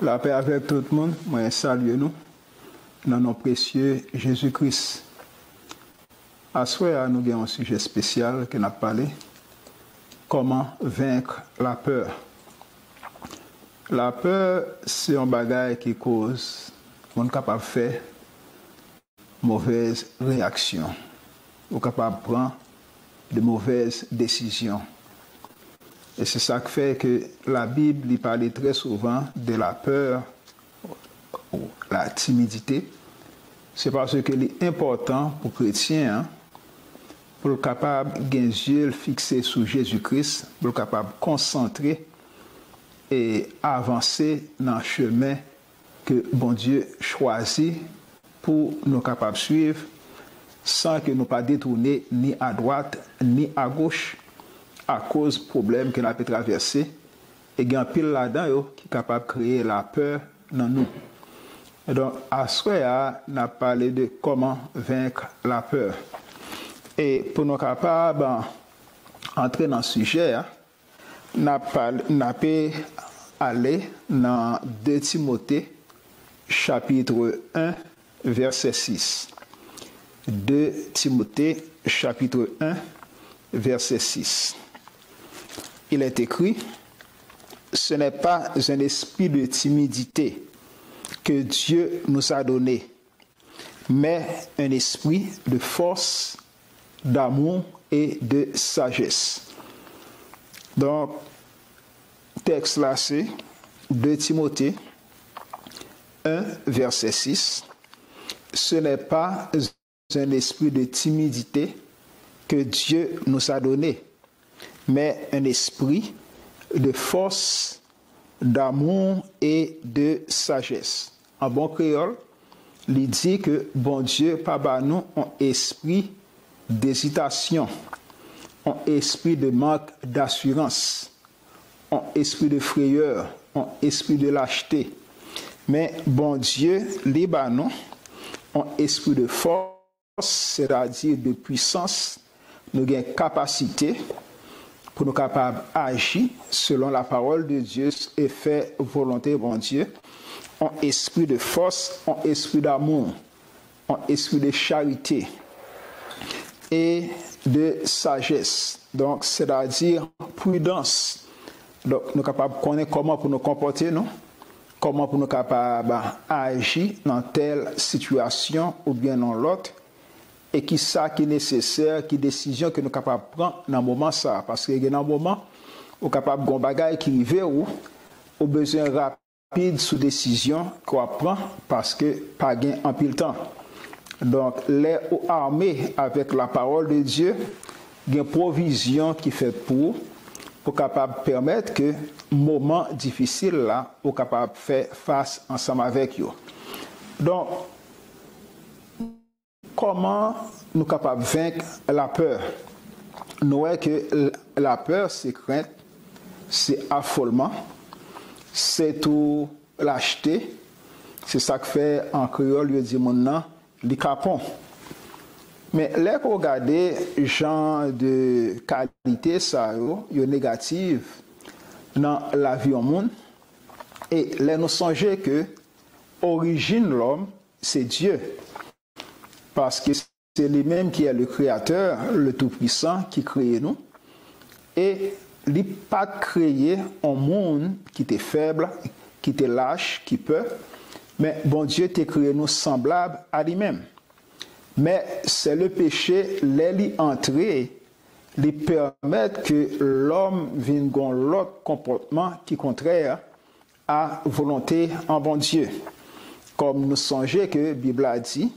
La paix avec tout le monde, moi salue nous dans nos précieux Jésus-Christ. À ce soir, nous avons un sujet spécial que nous avons parlé. Comment vaincre la peur. La peur, c'est un bagage qui cause on est capable de faire mauvaise réaction. On est capable de prendre de mauvaises décisions. Et c'est ça qui fait que la Bible y parle très souvent de la peur ou la timidité. C'est parce que c'est important pour les chrétiens, pour être capable de les yeux fixés sur Jésus-Christ, pour être capable de concentrer et avancer dans le chemin que bon Dieu choisit pour nous capables de suivre sans que nous pas détourner ni à droite ni à gauche à cause de problèmes que nous avons traversés et il y a un pile là-dedans qui est capable de créer la peur dans nous. Et donc, à ce moment-là, on a parlé de comment vaincre la peur. Et pour nous capables d'entrer dans le sujet, on a pu aller dans 2 Timothée, chapitre 1, verset 6. 2 Timothée, chapitre 1, verset 6. Il est écrit, « Ce n'est pas un esprit de timidité que Dieu nous a donné, mais un esprit de force, d'amour et de sagesse. » Donc, texte là, c'est 2 Timothée 1, verset 6. « Ce n'est pas un esprit de timidité que Dieu nous a donné, mais un esprit de force, d'amour et de sagesse. » En bon créole, il dit que bon Dieu, pas nous, un esprit d'hésitation, un esprit de manque d'assurance, un esprit de frayeur, un esprit de lâcheté. Mais bon Dieu, nous, un esprit de force, c'est-à-dire de puissance, nous avons une capacité pour nous capables d'agir selon la parole de Dieu et faire volonté bon Dieu, un esprit de force, un esprit d'amour, un esprit de charité et de sagesse. Donc, c'est-à-dire prudence. Donc, nous sommes capables de connaître comment pour nous comporter, nous, comment pour nous capables d'agir dans telle situation ou bien dans l'autre, et qui ça qui est nécessaire, qui décision que nous sommes capables de prendre dans le moment ça. Parce que dans le moment, nous sommes capables de faire des bagages qui arrivent ou au besoin rapide sous décision qu'on prend parce que pas gain en pile temps. Donc, les armés avec la parole de Dieu, il y a une provision qui fait pour capable permettre que moment difficile là, pour capable faire face ensemble avec eux. Donc, comment nous sommes capables de vaincre la peur? Nous voyons que la peur, c'est crainte, c'est affolement, c'est tout lâcheté. C'est ça que fait en créole, il dit mon nom, les capons. Mais là, vous regardez le genre de qualité, ça, est négative dans la vie au monde. Et là, nous songeons que l'origine de l'homme, c'est Dieu. Parce que c'est lui-même qui est le créateur, le Tout-Puissant, qui crée nous. Et il n'a pas créé un monde qui était faible, qui était lâche, qui peut. Mais bon Dieu t'a créé nous semblables à lui-même. Mais c'est le péché, les entrer, lui permettre que l'homme vienne dans l'autre comportement qui est contraire à volonté en bon Dieu. Comme nous songeons que la Bible a dit,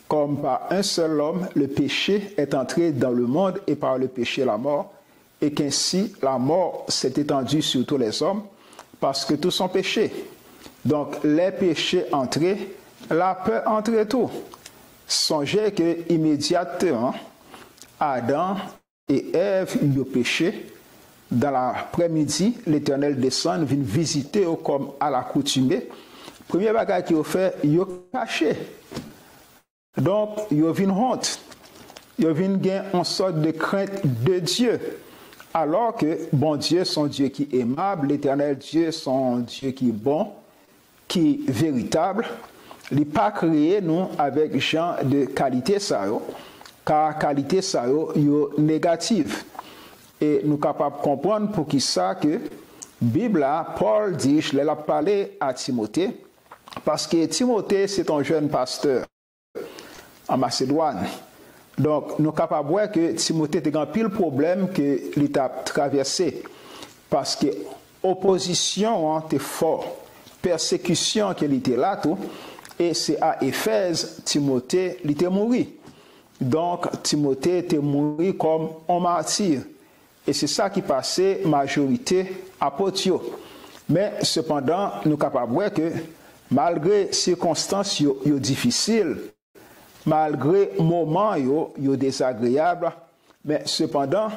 comme par un seul homme, le péché est entré dans le monde et par le péché la mort, et qu'ainsi la mort s'est étendue sur tous les hommes parce que tous sont péchés. Donc les péchés entrés, la peur entrait tout. Songez que immédiatement, Adam et Ève ont péché. Dans l'après-midi, l'Éternel descend, vient visiter comme à l'accoutumée. Premier bagage qu'il a fait, il a caché. Donc, il y a une honte. Il y a une sorte de crainte de Dieu. Alors que bon Dieu, son Dieu qui est aimable, l'éternel Dieu, son Dieu qui est bon, qui est véritable, il n'a pas créé nous avec genre de qualité ça, car qualité ça est négative. Et nous sommes capables de comprendre pour qui ça que Bible, Paul dit, je l'ai parlé à Timothée, parce que Timothée, c'est un jeune pasteur en Macédoine. Donc, nous sommes capables de voir que Timothée a un pile problème que l'État a traversé. Parce que l'opposition était forte, persécution qui était là, tout, et c'est à Éphèse, Timothée était mort. Donc, Timothée était mort comme un martyr. Et c'est ça qui passait majorité à Potio. Mais cependant, nous sommes capables de voir que malgré les circonstances difficiles, malgré les moments désagréables, mais cependant,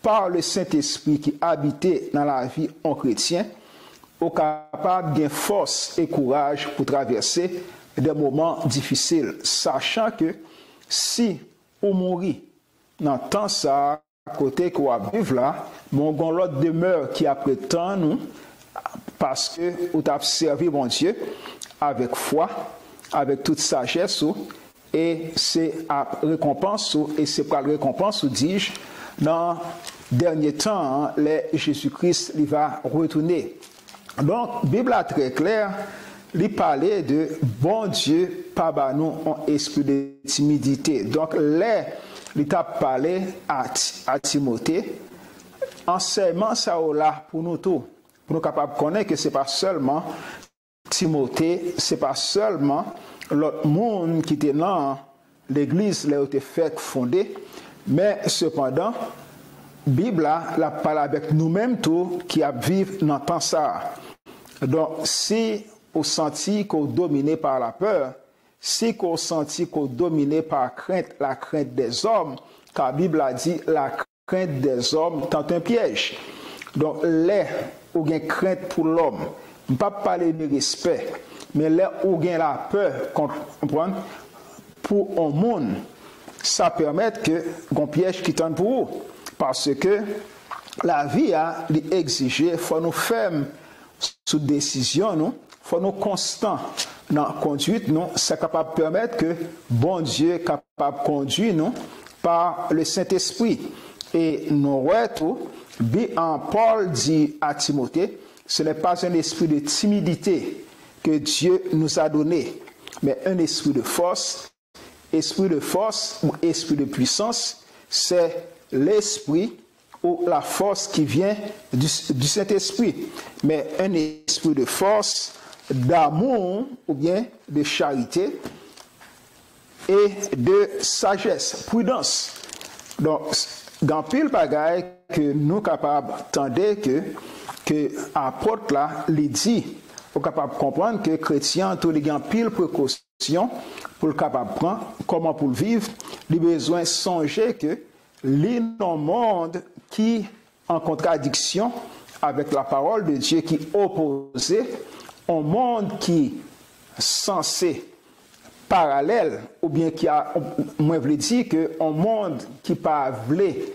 par le Saint-Esprit qui habitait dans la vie en chrétien, on est capable de force et courage pour traverser des moments difficiles, sachant que si on mourit dans le temps ça, à côté qu'on va vivre là, mon l'autre demeure qui après tant nous, parce que vous avez servi mon Dieu avec foi, avec toute sagesse, et c'est à récompense, et c'est pas la récompense, dis-je, dans dernier temps, Jésus-Christ il va retourner. Donc, la Bible est très claire, il parlait de bon Dieu, pas nous en esprit de timidité. Donc, il a parlé à Timothée, enseignement ça là pour nous tous, pour nous capables de connaître que ce n'est pas seulement Timothée, ce n'est pas seulement l'autre monde qui était dans l'église, là où était fait fondée, mais cependant, la Bible la parle avec nous-mêmes tous qui vivent dans le temps ça. Donc, si on sentit qu'on est dominé par la peur, si qu'on sentit qu'on est dominé par la crainte des hommes, car la Bible a dit la crainte des hommes tente un piège. Donc, là où il y a une crainte pour l'homme, je ne vais pas parler de respect, mais là où il y a la peur, comprendre, pour un monde, ça permet que un piège qui tente pour vous. Parce que la vie a exigé, il faut nous fermer sous décision, il faut nous constants dans la conduite, c'est capable de permettre que bon Dieu est capable de conduire nous par le Saint-Esprit. Et nous voyons, Paul dit à Timothée, ce n'est pas un esprit de timidité que Dieu nous a donné, mais un esprit de force. Esprit de force ou esprit de puissance, c'est l'esprit ou la force qui vient du Saint-Esprit. Mais un esprit de force, d'amour ou bien de charité et de sagesse, prudence. Donc, dans pile bagaille que nous capables d'entendre que apôtre là, il dit, on est capable de comprendre que chrétien, tous les gens pile précaution pour le capable de prendre, comment pour le vivre, il a besoin de songer que un monde qui en contradiction avec la parole de Dieu qui opposé, un monde qui est censé parallèle, ou bien qui a, moi je veux dire que un monde qui pas voulait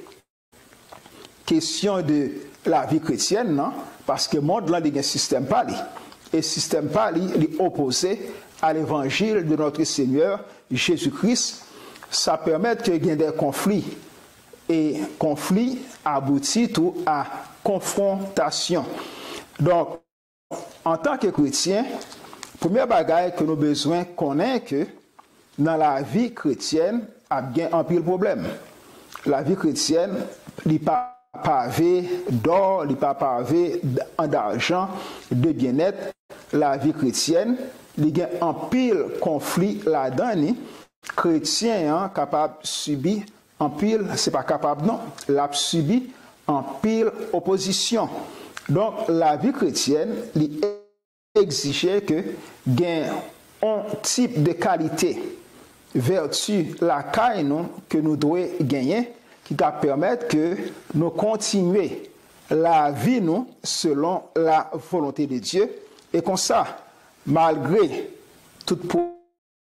question de la vie chrétienne, non? Parce que le monde là, il y a un système pali. Et le système pali est opposé à l'évangile de notre Seigneur Jésus-Christ. Ça permet qu'il y ait des conflits. Et conflits aboutissent tout à confrontation. Donc, en tant que chrétien, première bagaille que nous avons besoin de connaître que dans la vie chrétienne, il y a un pile problème. La vie chrétienne, il n'est pas pavé d'or, il n'est pas pavé d'argent, de bien-être. La vie chrétienne, il y a un pile conflit là-dedans. Chrétien capable de subir un pile, c'est pas capable non, l'a subi un pile opposition. Donc la vie chrétienne, il exigeait que gain un type de qualité, vertu, la caille que nous devons gagner, qui va permettre que nous continuer la vie selon la volonté de Dieu. Et comme ça, malgré tout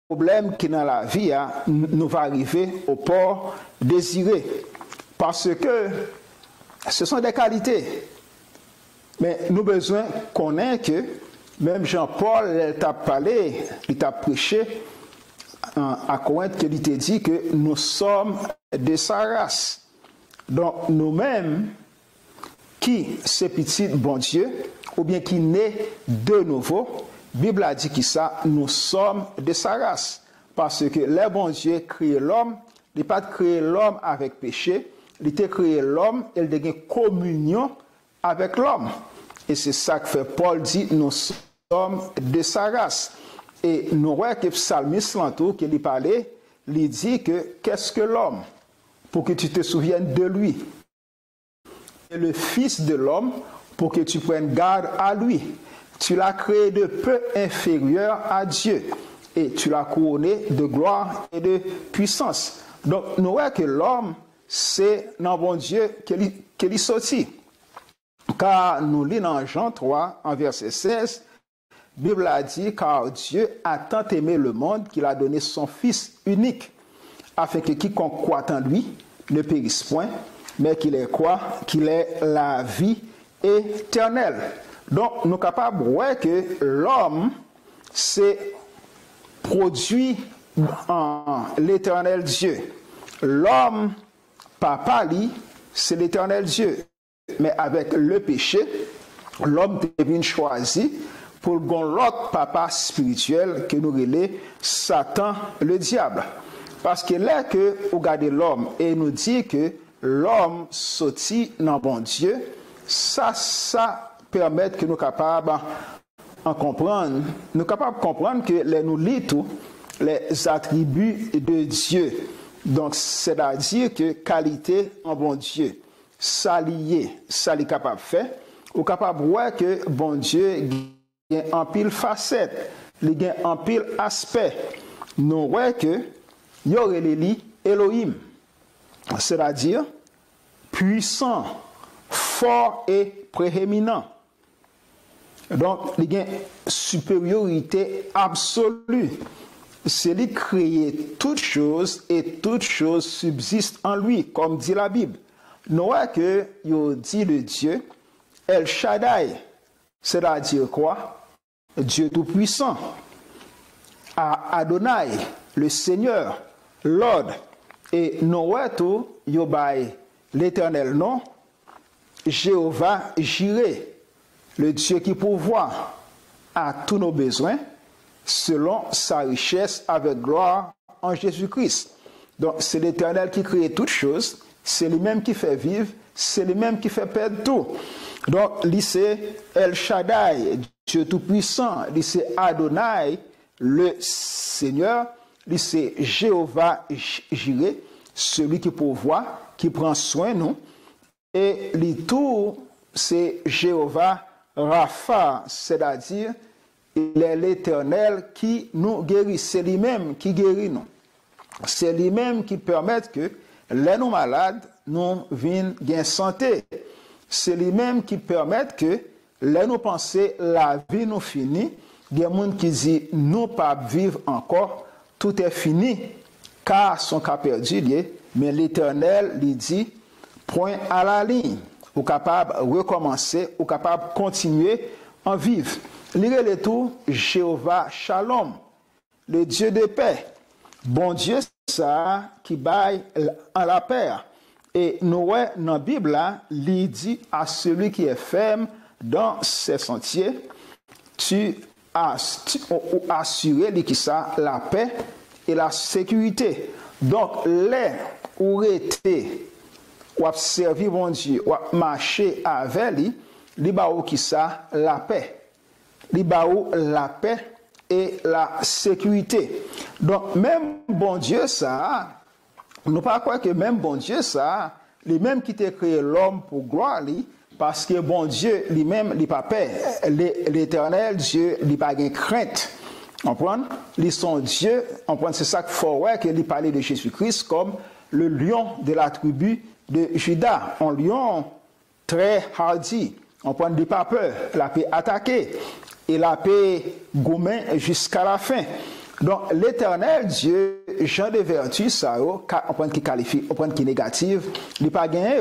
problème qui dans la vie, nous va arriver au port désiré. Parce que Ce sont des qualités. Mais nous avons besoin de connaître que même Jean-Paul, il t'a parlé, il t'a prêché à Corinthe, qu'il t'a dit que nous sommes de sa race. Donc nous-mêmes, qui c'est petit bon Dieu, ou bien qui naît de nouveau, la Bible a dit que ça, nous sommes de sa race. Parce que le bon Dieu crée l'homme, il n'a pas créé l'homme avec péché, il a créé l'homme, il a une communion avec l'homme. Et c'est ça que fait Paul dit, nous sommes de sa race. Et nous voyons que le psalmiste l'entour, qui lui parlait, lui dit que qu'est-ce que l'homme? Pour que tu te souviennes de lui. Et le Fils de l'homme, pour que tu prennes garde à lui. Tu l'as créé de peu inférieur à Dieu. Et tu l'as couronné de gloire et de puissance. Donc, nous voyons que l'homme, c'est dans bon Dieu qu'il est sorti. Car nous lisons dans Jean 3, en verset 16, la Bible a dit, car Dieu a tant aimé le monde qu'il a donné son Fils unique, afin que quiconque croit en lui ne périsse point, mais qu'il ait quoi? Qu'il ait la vie éternelle. Donc, nous sommes capables de voir que l'homme, c'est produit en l'éternel Dieu. L'homme, papa, lui, c'est l'éternel Dieu. Mais avec le péché, l'homme devient choisi pour l'autre papa spirituel que nous relève Satan, le diable. Parce que là que vous regardez l'homme et nous dit que l'homme sorti dans bon Dieu, ça permet que nous sommes capables de comprendre. Nous sommes capables de comprendre que nous lisons les attributs de Dieu. Donc, c'est-à-dire que qualité en bon Dieu, ça lié, ça est capable de faire. Ou capable de voir que bon Dieu a en pile facette, il a en pile aspect. Nous voyons que il y aurait les Elohim, c'est-à-dire puissant, fort et prééminent. Donc, il y a une supériorité absolue. C'est lui qui crée toutes choses et toutes choses subsistent en lui, comme dit la Bible. Nous voyons que il dit le Dieu El Shaddai, c'est-à-dire quoi? Dieu tout-puissant. Adonai, le Seigneur, Lord. Et nous voyons tout, l'éternel nom, Jéhovah Jireh, le Dieu qui pourvoit à tous nos besoins selon sa richesse avec gloire en Jésus-Christ. Donc c'est l'Éternel qui crée toutes choses, c'est lui-même qui fait vivre, c'est lui-même qui fait perdre tout. Donc c'est El Shaddai, Dieu tout-puissant, c'est Adonai, le Seigneur, c'est Jéhovah Jireh, celui qui pourvoit, qui prend soin de nous, et tout c'est Jéhovah Rapha, c'est-à-dire il est l'Éternel qui nous guérit. C'est lui-même qui guérit nous. C'est lui-même qui permet que les nous malades nous viennent gain santé. C'est lui-même qui permet que les nous penser la vie nous finit. Il y a des gens qui disent nous pas vivre encore, tout est fini, car son cas perdu lié. Mais l'Éternel lui dit point à la ligne. Ou capable de recommencer, ou capable de continuer en vivre. Lire le tout, Jéhovah Shalom, le Dieu de paix. Bon Dieu, ça, qui baille en la paix. Et nous, dans la Bible, il dit à celui qui est ferme dans ses sentiers, tu assurer qui ça, la paix et la sécurité. Donc, les où était ou servir bon Dieu, ou marcher avec lui, li ba ou qui ça, la paix. Li ba ou la paix et la sécurité. Donc, même bon Dieu ça, nous pas croire que même bon Dieu ça, lui-même qui t'a créé l'homme pour gloire lui, parce que bon Dieu lui-même, il pas peur. L'éternel Dieu, il pas de crainte. On prend, ils sont Dieu, on prend c'est ça qu'il faut voir qu'il parlait de Jésus-Christ comme le lion de la tribu de Judas, un lion très hardi. On prend des pas peur, la paix attaquer et la paix gommer jusqu'à la fin. Donc l'Éternel Dieu, Jean de vertu, ça, on prend qui qualifie, on prend qui négative, il pas gagné.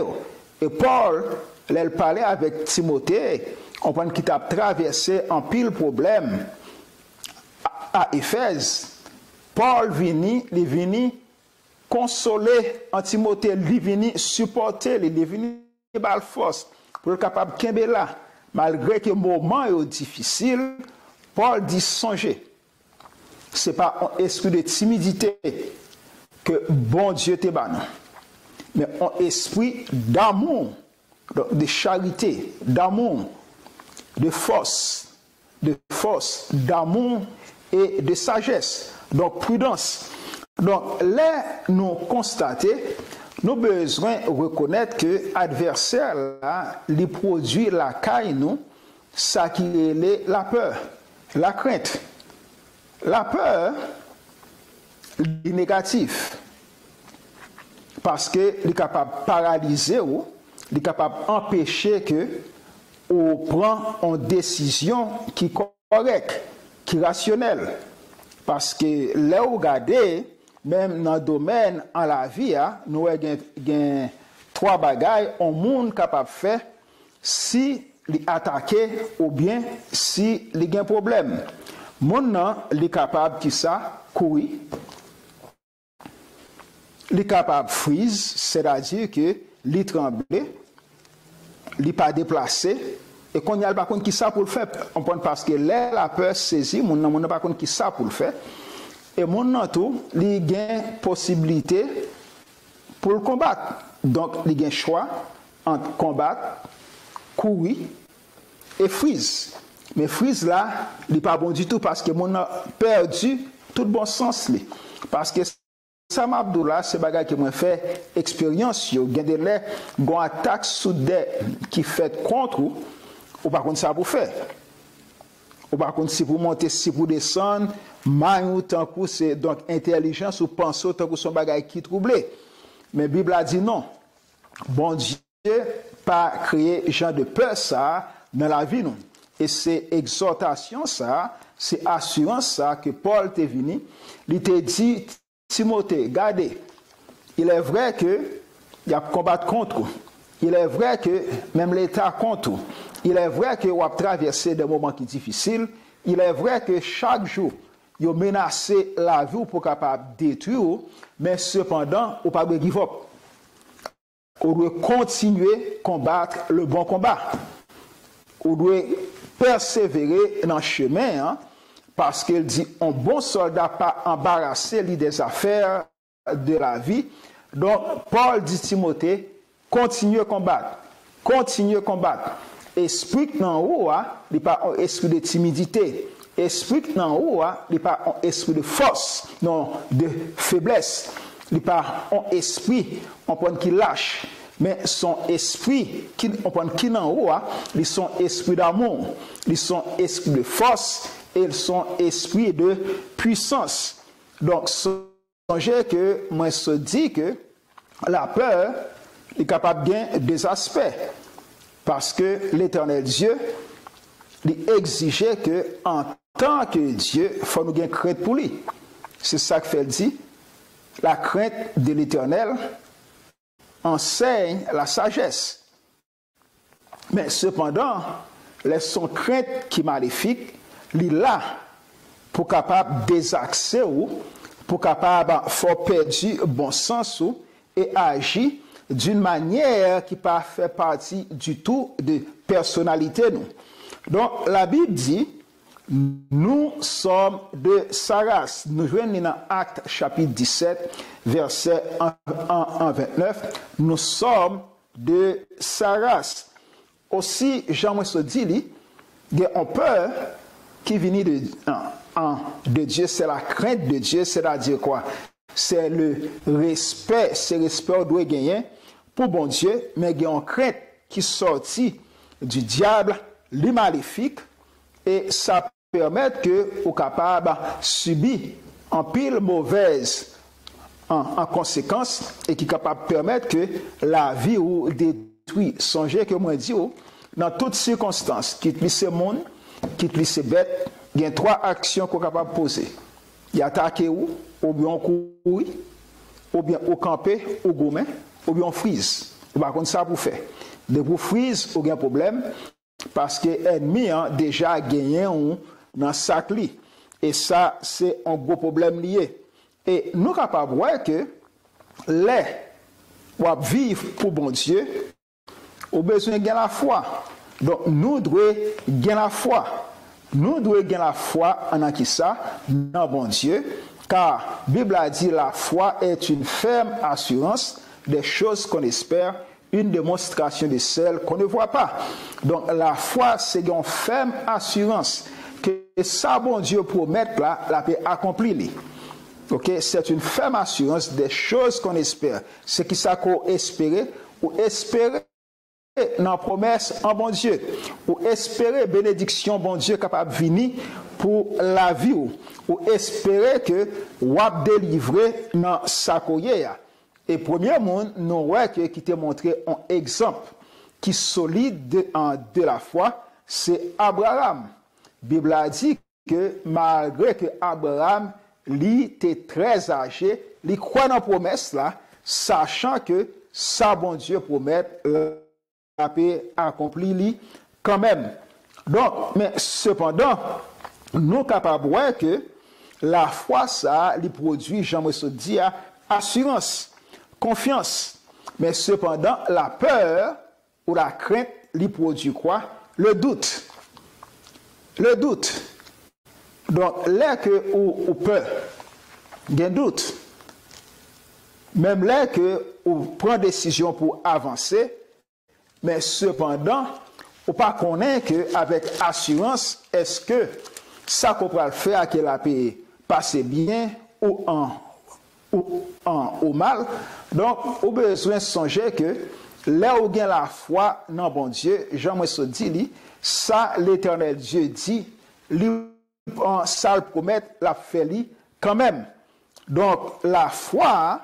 Et Paul, il parlait avec Timothée, on prend qu'il a traversé un pile problème à Éphèse. Paul il vini consoler en Timothée, il vini supporter, il vini bal force pour être capable de kembe là. Malgré que le moment est difficile, Paul dit songer. Ce n'est pas un esprit de timidité que bon Dieu te banne, mais un esprit d'amour, de charité, d'amour, de force, d'amour et de sagesse. Donc prudence. Donc là, nous constatons, nous avons besoin de reconnaître que l'adversaire, il produit la caille, nous, ça qui est la peur, la crainte. La peur est négative parce qu'il est capable de paralyser ou il est capable d'empêcher que on prend une décision qui est correcte, qui est rationnelle. Parce que là où regardez, même dans le domaine en la vie, nous avons trois bagailles au monde capable de faire si il attaqué ou bien si il y a un problème. Mon il est capable de ça courir. Il est capable de freeze, c'est-à-dire que il trembler, il n'est pas déplacé. Et quand il y a pas contre qui ça pour le faire, on prend parce que là la peur saisit, mon n'a pas contre qui ça pour le faire. Et mon tout, il y a possibilité pour le combattre. Donc il y a un choix entre combattre, courir et freeze. Mais freeze là, il n'est pas bon du tout parce que mon a perdu tout bon sens. Parce que Sam Abdullah, c'est bagage qui m'a fait expérience. Il y a des attaques soudaines qui fait contre ou par contre ça pour faire. Ou par contre si pour monter, si pour descendre, ou tant que c'est donc intelligence ou penser tant que son bagage qui troublé. Mais la Bible a dit non. Bon Dieu pas créé genre de peur ça dans la vie nous. Et c'est exhortation ça, c'est assurance ça que Paul t'est venu, il t'a dit Timothée, regardez, il est vrai que il y a combattre contre, il est vrai que même l'État contre, il est vrai que on a traversé des moments qui sont difficiles, il est vrai que chaque jour, il a menacé la vie pour capable détruire, mais cependant, on pas give up. On doit continuer à combattre le bon combat. On doit persévérer dans le chemin, parce qu'il dit un bon soldat pas embarrassé des affaires de la vie. Donc, Paul dit Timothée, continue à combattre. Continue à combattre. Esprit dans haut, il n'est pas un esprit de timidité. Esprit dans haut, il n'est pas un esprit de force, non, de faiblesse. Il n'est pas un esprit, on prend qui lâche. Mais son esprit, on prend qui dans haut, ils sont esprit d'amour, ils sont esprit de force, et ils sont esprit de puissance. Donc, songez que moi je dis que la peur est capable de gagner des aspects. Parce que l'Éternel Dieu, il exigeait que en tant que Dieu, il faut nous gagner crainte pour lui. C'est ça que fait dit. La crainte de l'Éternel enseigne la sagesse. Mais cependant, son crainte qui est maléfique, il est là pour capable désaxer ou pour capable faire perdre bon sens ou et agir d'une manière qui ne fait partie du tout de personnalité nous. Donc la Bible dit nous sommes de sa race. Nous jouons dans Actes chapitre 17 verset 1-29. Nous sommes de sa race. Aussi Jean se dit il y a une peur qui vient de Dieu, c'est la crainte de Dieu, c'est-à-dire quoi? C'est le respect, c'est le respect qu'on doit gagner pour bon Dieu, mais il y a une crainte qui sortit du diable, le maléfique, et ça permet que vous capable de subir en pile mauvaise en conséquence et qui est capable de permettre que la vie ou détruit. Songez que moi dis dans toutes circonstances, quitte ce monde, quitte ce bête, il y a trois actions qu'on est capable de poser. Il y a attaquer ou bien on courir, ou bien on camper, ou gourmet, ou bien on freeze. Par contre, ça pour faire. De pour freeze, aucun problème, parce que l'ennemi a déjà gagné dans sac li. Et ça, c'est un gros problème lié. Et nous sommes capables de voir que les ou vivre pour bon Dieu, au besoin de la foi. Donc, nous devons gagner la foi. Nous devons gagner la foi en qui ça, dans bon Dieu, car la Bible a dit la foi est une ferme assurance des choses qu'on espère, une démonstration de celles qu'on ne voit pas. Donc, la foi, c'est une ferme assurance que ça, bon Dieu, promet là, la paix accomplie. Ok, c'est une ferme assurance des choses qu'on espère. Ce qui ça qu'on espérait ou espérer dans la promesse en bon Dieu ou espérer bénédiction bon Dieu capable de venir pour la vie ou espérer que ou délivrer dans sa koye. Et premier monde nous ouais qui t'a montré un exemple qui solide de la foi, c'est Abraham. Bible a dit que malgré que Abraham lui était très âgé, il croit dans la promesse là, sachant que ça bon Dieu promet la paix accomplie lui quand même. Donc, mais cependant, nous sommes capables de voir que la foi, ça, lui produit, j'aimerais se dire, assurance, confiance. Mais cependant, la peur ou la crainte lui produit quoi? Le doute. Le doute. Donc, là que ou peur, il y a un doute. Même là que ou prend décision pour avancer, mais cependant, on ne pas connaître qu'avec assurance, est-ce que ça qu'on peut faire que la paix passe bien ou au mal. Donc, on a besoin de songer que là où il y a la foi dans bon Dieu, Jean se dit, ça l'Éternel Dieu dit, ça le promet, la fait quand même. Donc, la foi,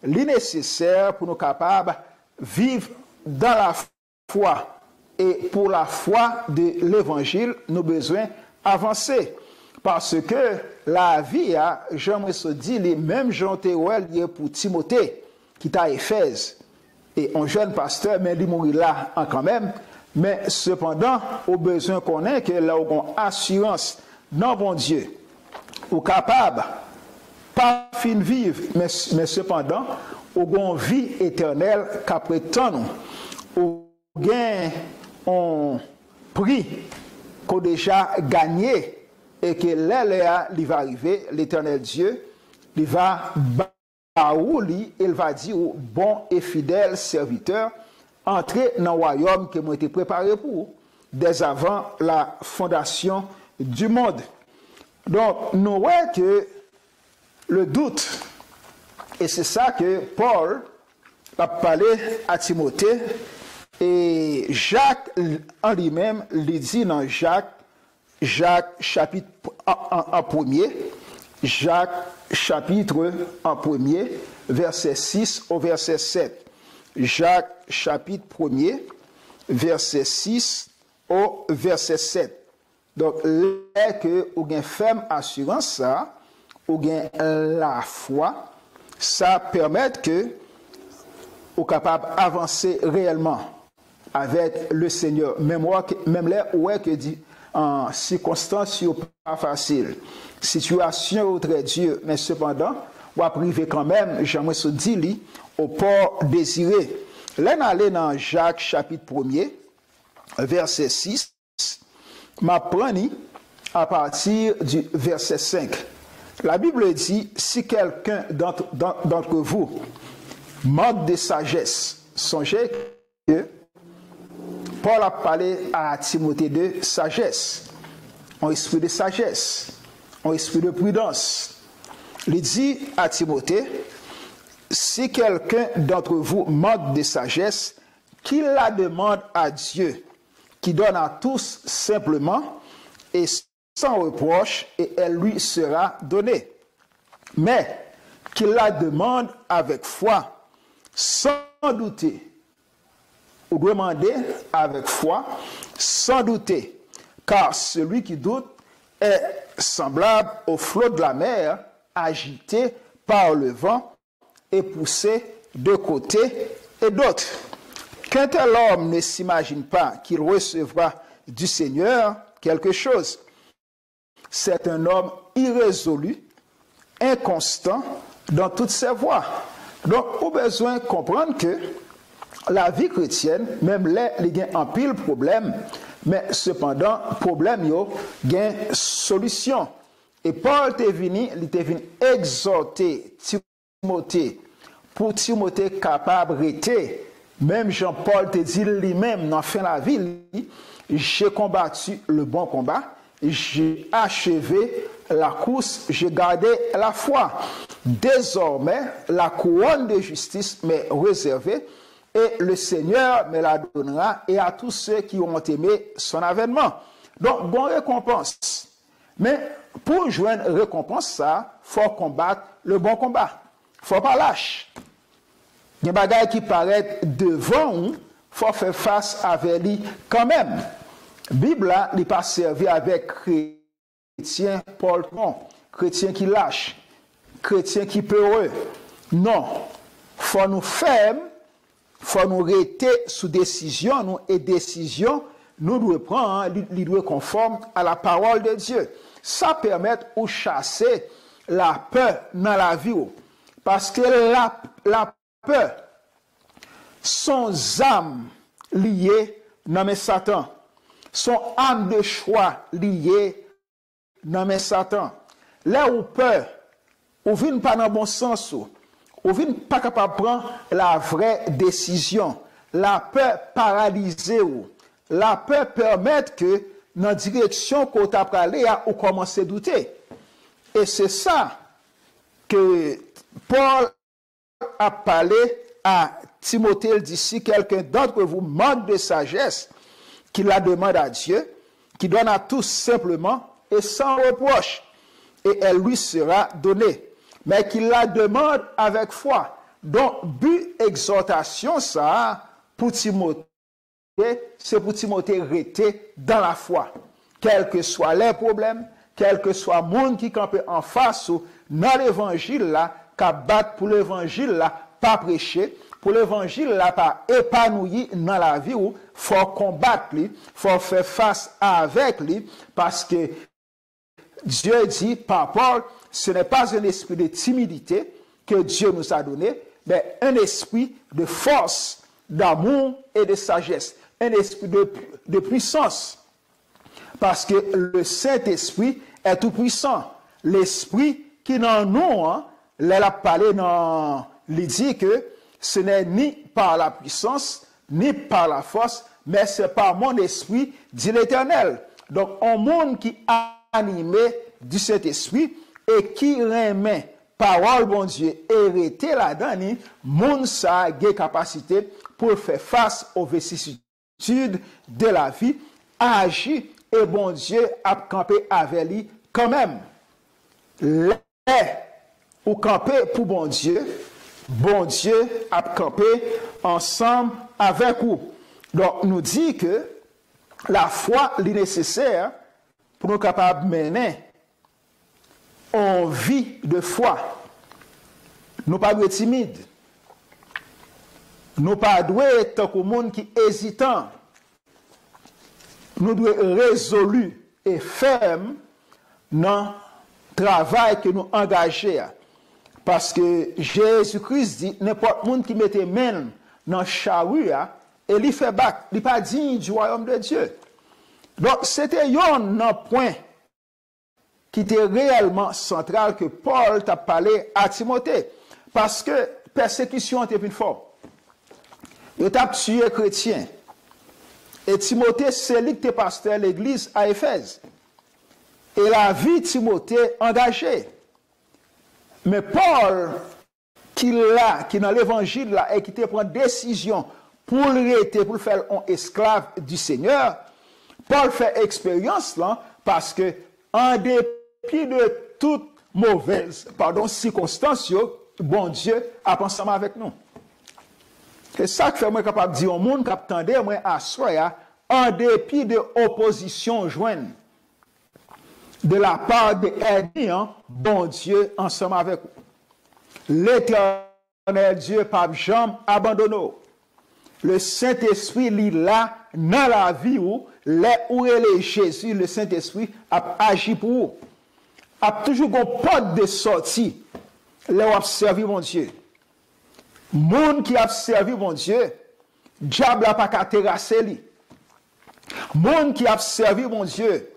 est nécessaire pour nous capables de vivre dans la foi. Et pour la foi de l'évangile, nous avons besoin d'avancer. Parce que la vie, j'aimerais se dire, les mêmes gens liés pour Timothée, qui est à Éphèse. Et un jeune pasteur, mais il mourit là quand même. Mais cependant, au besoin qu'on ait, que là où on a assurance dans bon Dieu, ou capable, pas fin vivre, mais cependant, où on vie éternelle qu'après tant nous, gain on prix qu'on déjà gagné et que là il va arriver l'Éternel Dieu il va il va dire bon et fidèle serviteur entrer dans le royaume qui m'a été préparé pour dès avant la fondation du monde. Donc nous voyons que le doute, et c'est ça que Paul a parlé à Timothée. Et Jacques en lui-même, il dit dans Jacques chapitre en premier, Jacques chapitre en premier, verset 6 au verset 7. Jacques chapitre 1er, verset 6 au verset 7. Donc, là que vous avez une ferme assurance, ça, vous avez la foi, ça permet que vous êtes capable d'avancer réellement avec le Seigneur. Même là où est que dit en circonstances pas facile, situation très Dieu, mais cependant, on va priver quand même, j'aimerais se dire, au port désiré. Là, on allait dans Jacques chapitre 1er, verset 6, m'apprendre à partir du verset 5. La Bible dit, si quelqu'un d'entre vous manque de sagesse, songez que Paul a parlé à Timothée de sagesse, un esprit de sagesse, un esprit de prudence. Il dit à Timothée, si quelqu'un d'entre vous manque de sagesse, qu'il la demande à Dieu, qui donne à tous simplement et sans reproche, et elle lui sera donnée. Mais qu'il la demande avec foi, sans douter. Ou demander avec foi, sans douter, car celui qui doute est semblable au flot de la mer, agité par le vent et poussé de côté et d'autre. qu'un tel homme ne s'imagine pas qu'il recevra du Seigneur quelque chose. C'est un homme irrésolu, inconstant dans toutes ses voies. Donc, on a besoin de comprendre que la vie chrétienne, même là, il y a un pile problème, mais cependant, problème, il y a une solution. Et Paul est venu exhorter Timothée, pour Timothée capable d'être, même Jean-Paul te dit lui-même, dans la fin de la vie, j'ai combattu le bon combat, j'ai achevé la course, j'ai gardé la foi. Désormais, la couronne de justice m'est réservée et le Seigneur me la donnera et à tous ceux qui ont aimé son avènement. Donc, bonne récompense. Mais pour jouer une récompense, ça, il faut combattre le bon combat. Il ne faut pas lâcher. Il y a des bagages qui paraissent devant nous, il faut faire face avec lui quand même. La Bible, elle n'est pas servie avec chrétien Paul, non. Chrétien qui lâche, chrétien qui peureux. Non. Il faut nous fermer, il faut nous rester sous décision, nous, et décision, nous devons prendre, nous devons conforme à la parole de Dieu. Ça permet de chasser la peur dans la vie. Parce que la peur, son âme liée dans mes Satan. Son âme de choix liée dans mes Satan. Là où peur, ou vient pas dans le bon sens, ou vient pas capable de prendre la vraie décision. La peur paralysée, la peur permet que dans la direction qu'on t'a parlé, ou commencer à douter. Et c'est ça que Paul a parlé à Timothée, il dit, si quelqu'un d'entre vous manque de sagesse, qu'il la demande à Dieu, qui donne à tous simplement et sans reproche, et elle lui sera donnée. Mais qu'il la demande avec foi. Donc, but exhortation, ça, pour Timothée, c'est pour Timothée rester dans la foi. Quels que soient les problèmes, quel que soit le monde qui campe en face ou dans l'évangile là, qui battre pour l'évangile là, pas prêcher, pour l'évangile là, pas épanoui dans la vie où faut combattre lui, faut faire face avec lui, parce que Dieu dit par Paul, ce n'est pas un esprit de timidité que Dieu nous a donné, mais un esprit de force, d'amour et de sagesse, un esprit de puissance. Parce que le Saint-Esprit est tout puissant. L'esprit qui dans nous, il a parlé dans, il dit que ce n'est ni par la puissance, ni par la force, mais c'est par mon esprit, dit l'Éternel. Donc, un monde qui a animé du Saint-Esprit et qui remet parole bon Dieu hérité là-dedans, monde ça a des capacités pour faire face aux vicissitudes de la vie, agir et bon Dieu a campé avec lui quand même. Là, ou camper pour bon Dieu a campé ensemble avec vous. Donc, nous dit que la foi est nécessaire pour nous capables de mener en vie de foi. Nous pas être timides. Nous pas être comme monde qui hésitant. Nous devons être résolus et fermes dans le travail que nous engageons. Parce que Jésus-Christ dit, n'importe monde qui mette main dans le charrue, et il fait bac, il n'est pas digne du royaume de Dieu. Donc, c'était un point qui était réellement central que Paul t'a parlé à Timothée. Parce que persécution était plus forte. Il t'a tué chrétien. Et Timothée, c'est lui qui était pasteur de l'église à Éphèse. Et la vie de Timothée engagée. Mais Paul, qui dans l'évangile là, et qui te prend décision pour le faire un esclave du Seigneur, Paul fait expérience là, parce que en dépit de toute mauvaise, circonstance, bon Dieu a pensé avec nous. C'est ça que fait moi capable de dire au monde, capable de moi à soi, en dépit de opposition jointe de la part de ennemis, bon Dieu ensemble avec vous. L'Éternel Dieu pas jamais abandonné. le Saint-Esprit li là dans la vie où est Jésus, le Saint-Esprit a agi pour vous. A toujours une porte de sortie. Là où a servi mon Dieu. Moun qui a servi mon Dieu, diable n'a pas qu'à terrasser lui. Moun qui a servi mon Dieu,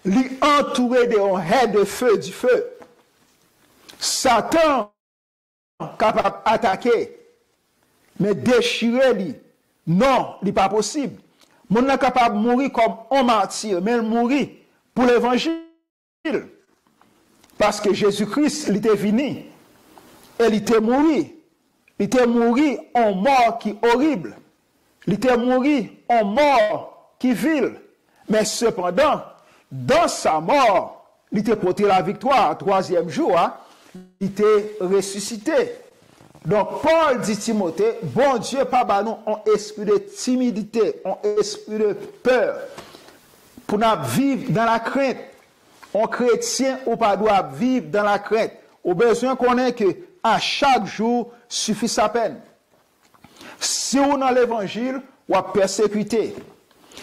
lui entouré de haie de feu, du feu. Satan capable d'attaquer, mais déchirer lui. Non, il n'est pas possible. Moun n'est capable de mourir comme un martyr, mais il mourit pour l'évangile. Parce que Jésus-Christ, il était venu. Et il était mort. Il était mort en mort qui est horrible. Il était mort en mort qui est vil. Mais cependant, dans sa mort, il était porté la victoire. Troisième jour, hein, il était ressuscité. Donc, Paul dit Timothée, bon Dieu, pas nous un esprit de timidité, un esprit de peur, pour nous vivre dans la crainte. Un chrétien ou pas doit vivre dans la crainte. Au besoin qu'on ait que à chaque jour suffit sa peine. Si on dans l'évangile, on a persécuté.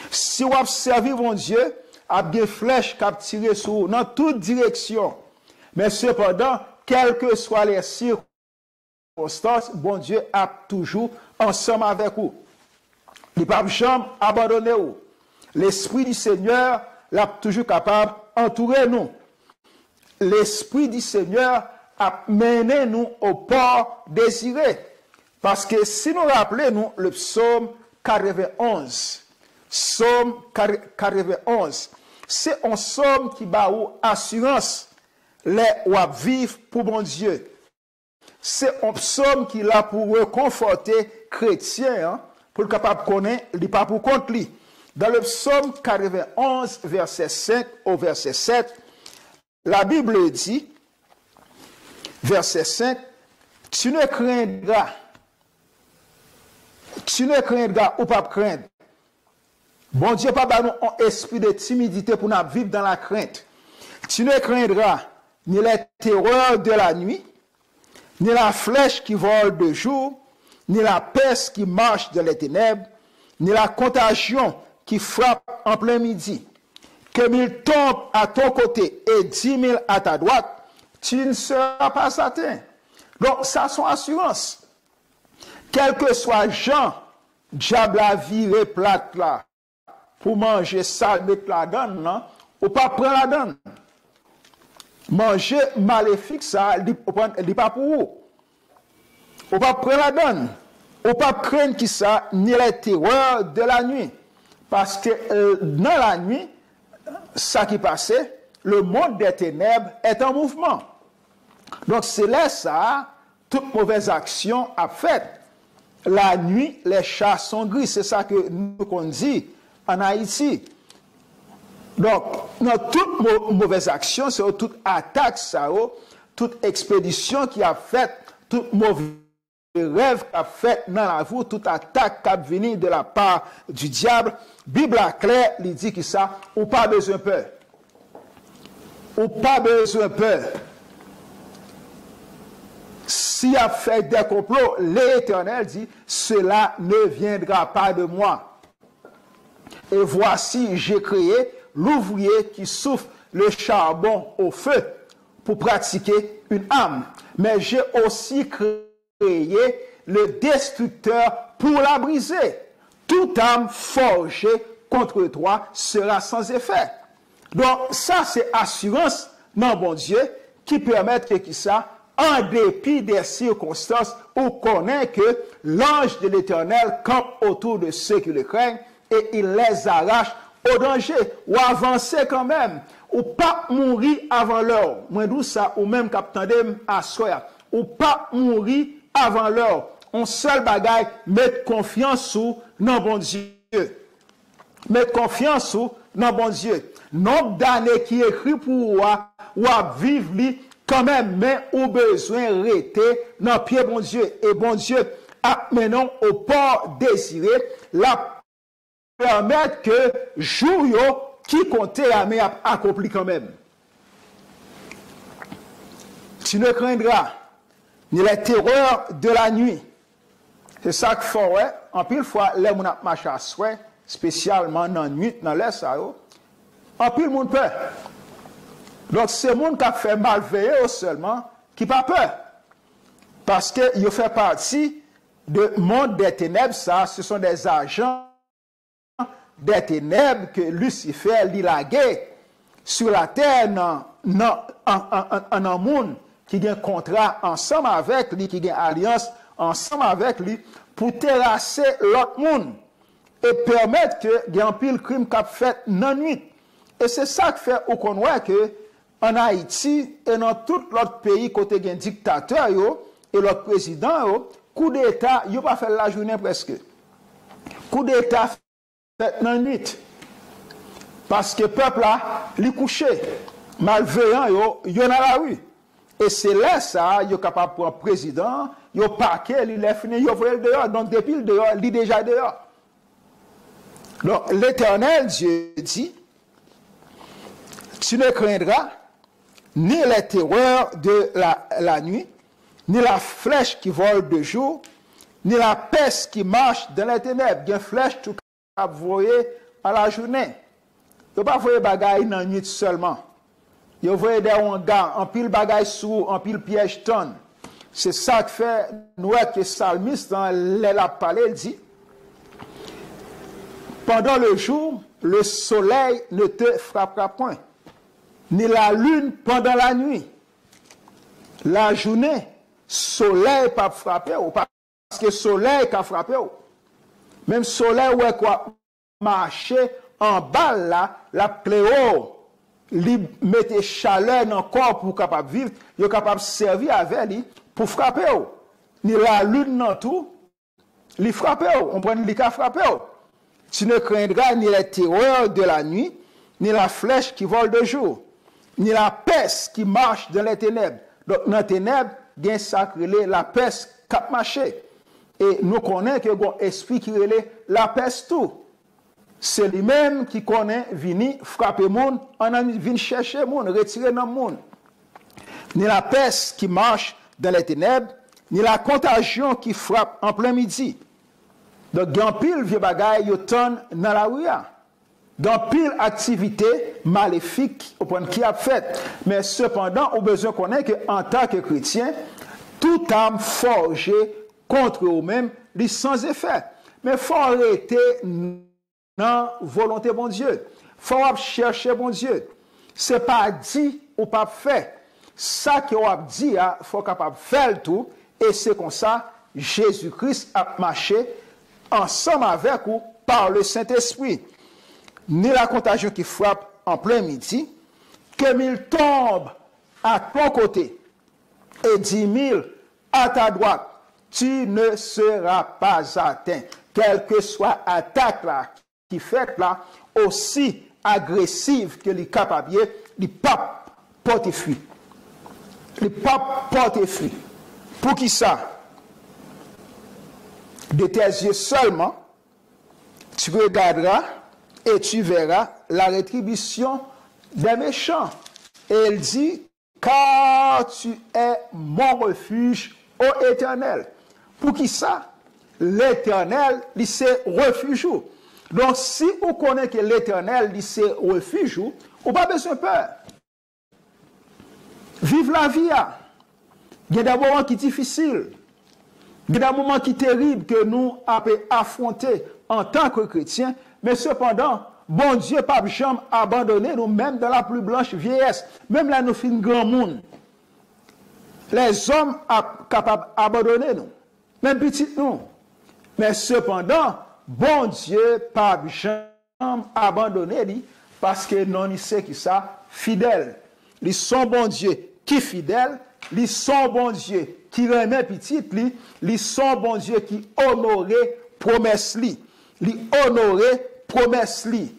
Si on a servi mon Dieu, a des flèches qui a tiré sur dans toute direction. Mais cependant, quelles que soient les circonstances, bon Dieu a toujours ensemble avec vous. Il n'a pas jamais abandonné vous. L'Esprit du Seigneur l'a toujours capable d'entourer nous. L'Esprit du Seigneur a mené nous au port désiré. Parce que si nous rappelons le psaume 91, psaume 91, c'est un psaume qui bat assurance les ou vivre pour mon Dieu. C'est un psaume qui l'a pour réconforter chrétien, hein, pour le capable de connaître, il n'est pas pour contre lui. Dans le psaume 91, verset 5 au verset 7, la Bible dit, verset 5, tu ne craindras ou pas craindre. Bon Dieu, pas nous un esprit de timidité pour nous vivre dans la crainte. Tu ne craindras ni les terreurs de la nuit, ni la flèche qui vole de jour, ni la peste qui marche dans les ténèbres, ni la contagion qui frappe en plein midi. Que 1000 tombent à ton côté et 10 000 à ta droite, tu ne seras pas atteint. Donc, ça, son assurance. Quel que soit Jean, diable a viré plate là, pour manger ça, mettre la donne, non? Ou pas prendre la donne. Manger maléfique, ça, il n'est pas pour vous. Ou pas prendre la donne. Ou pas craindre qui ça, ni les terreurs de la nuit. Parce que dans la nuit, ça qui passait, le monde des ténèbres est en mouvement. Donc c'est là ça, toute mauvaise action a fait. La nuit, les chats sont gris. C'est ça que nous qu'on dit en Haïti. Donc, dans toute mauvaise action, c'est toute attaque, ça, toute expédition qui a fait, toute mauvaise rêve qu'a fait dans la vie, toute attaque qui a venu de la part du diable. Bible claire, il dit que ça, ou pas besoin de peur. Ou pas besoin de peur. S'il a fait des complots, l'Éternel dit, cela ne viendra pas de moi. Et voici, j'ai créé l'ouvrier qui souffle le charbon au feu pour pratiquer une âme. Mais j'ai aussi créé le destructeur pour la briser. Toute âme forgée contre toi sera sans effet. Donc ça, c'est assurance, non bon Dieu, qui permet que ça, en dépit des circonstances, on connaît que l'ange de l'Éternel campe autour de ceux qui le craignent et il les arrache au danger, ou avancer quand même, ou pas mourir avant l'heure. Moi, d'où ça, ou même capitaine à soir, ou pas mourir avant l'heure. On seul bagaille, mettre confiance sous non bon Dieu. Mettre confiance sous non bon Dieu. Nombre d'années qui écrit pour ou à vivre lui, quand même, mais ou besoin de rester dans pied bon Dieu. Et bon Dieu, maintenant au port désiré, la permettre que jour qui comptait à accompli quand même. Tu ne craindras ni les terreurs de la nuit. C'est ça que fait, ouais, en pile fois, les gens qui marchent à souhait, spécialement dans la nuit, dans l'est, en pile monde peur. Donc, c'est le monde qui a fait malveiller seulement, qui n'a pas peur. Parce qu'il fait partie du monde des ténèbres, ça, ce sont des agents des ténèbres que Lucifer lilaguait sur la terre dans un monde qui a un contrat ensemble avec lui, qui a une alliance ensemble avec lui, pour terrasser l'autre monde et permettre que il y ait un pile crime qu'a fait dans la nuit. Et c'est ça qui fait qu'on voit que en Haïti et dans tout l'autre pays, côté un dictateur et l'autre président, coup d'État, il n'a pas fait la journée presque. Coup d'État fait dans la nuit. Parce que le peuple là, il est couché, malveillant, il est dans la rue. Et c'est là ça, il est capable de prendre le président, il est parqué, il est fini, il est envoyé dehors. Donc depuis le dehors, il est déjà dehors. Donc l'Éternel Dieu dit, tu ne craindras ni les terreurs de la nuit, ni la flèche qui vole de jour, ni la peste qui marche dans les ténèbres. Il y a une flèche tout cap voyer à la journée. Il ne pas voyer bagaille dans la nuit seulement. Il voyer des hangars, en pile bagaille sous, en pile piège tonne. C'est ça que fait nous que Psalmiste dans la parlé, il dit, pendant le jour, le soleil ne te frappera point, ni la lune pendant la nuit. La journée, soleil pas frappé, parce que le soleil a frappé. Même soleil, ouais, quoi, marcher en bas là, la cléo, il mettait chaleur dans le corps pour capable vivre, il est capable de servir avec lui pour frapper. Ni la lune non tout, il frappe, on prend le cas frapper. Tu ne craindras ni les terreurs de la nuit, ni la flèche qui vole de jour, ni la peste qui marche dans les ténèbres. Donc, dans les ténèbres, il y a sacré la peste qui a marché. Et nous connaissons que l'esprit esprit qui relève la peste tout. C'est lui-même qui connaît, venir frapper le monde, venir chercher le monde, retirer dans le monde. Ni la peste qui marche dans les ténèbres, ni la contagion qui frappe en plein midi. Donc, il y a un pile vieux bagaille, il y a dans la rue. Dans pile activité maléfique au point qui a fait. Mais cependant, on a besoin de connaître qu'en tant que chrétien, toute âme forgée contre eux-mêmes, est sans effet. Mais il faut arrêter dans la volonté de bon Dieu. Il faut chercher bon Dieu. Ce n'est pas dit ou pas fait. Ça qu'on a dit, il faut capable de faire tout. Et c'est comme ça, Jésus-Christ a marché ensemble avec vous par le Saint-Esprit. Ni la contagion qui frappe en plein midi, que 1000 tombent à ton côté et 10 000 à ta droite, tu ne seras pas atteint. Quelle que soit l'attaque là, qui fait là, aussi agressive que les capables, les papes portent fuite. Les papes portent fuite. Pour qui ça? De tes yeux seulement, tu regarderas et tu verras la rétribution des méchants. Et il dit, car tu es mon refuge, ô Éternel. Pour qui ça? L'Éternel, il c'est refuge. Donc, si vous connaissez que l'Éternel, il c'est refuge, vous n'avez pas besoin de peur. Vive la vie. Il y a des moments qui sont difficiles. Il y a des moments qui sont terribles que nous avons affronter en tant que chrétiens. Mais cependant, bon Dieu, pas jamais abandonné nous, même dans la plus blanche vieillesse. Même là, nous faisons grand monde. Les hommes sont capables d'abandonner nous. Même petit nous. Mais cependant, bon Dieu, pas jamais abandonné lui, parce que non, il sait qui ça, fidèle. Ils sont bon Dieu qui fidèle. Ils sont bon Dieu qui remet petit lui. Ils sont bon Dieu qui honorait promesse lui. Ils honorait promesse li.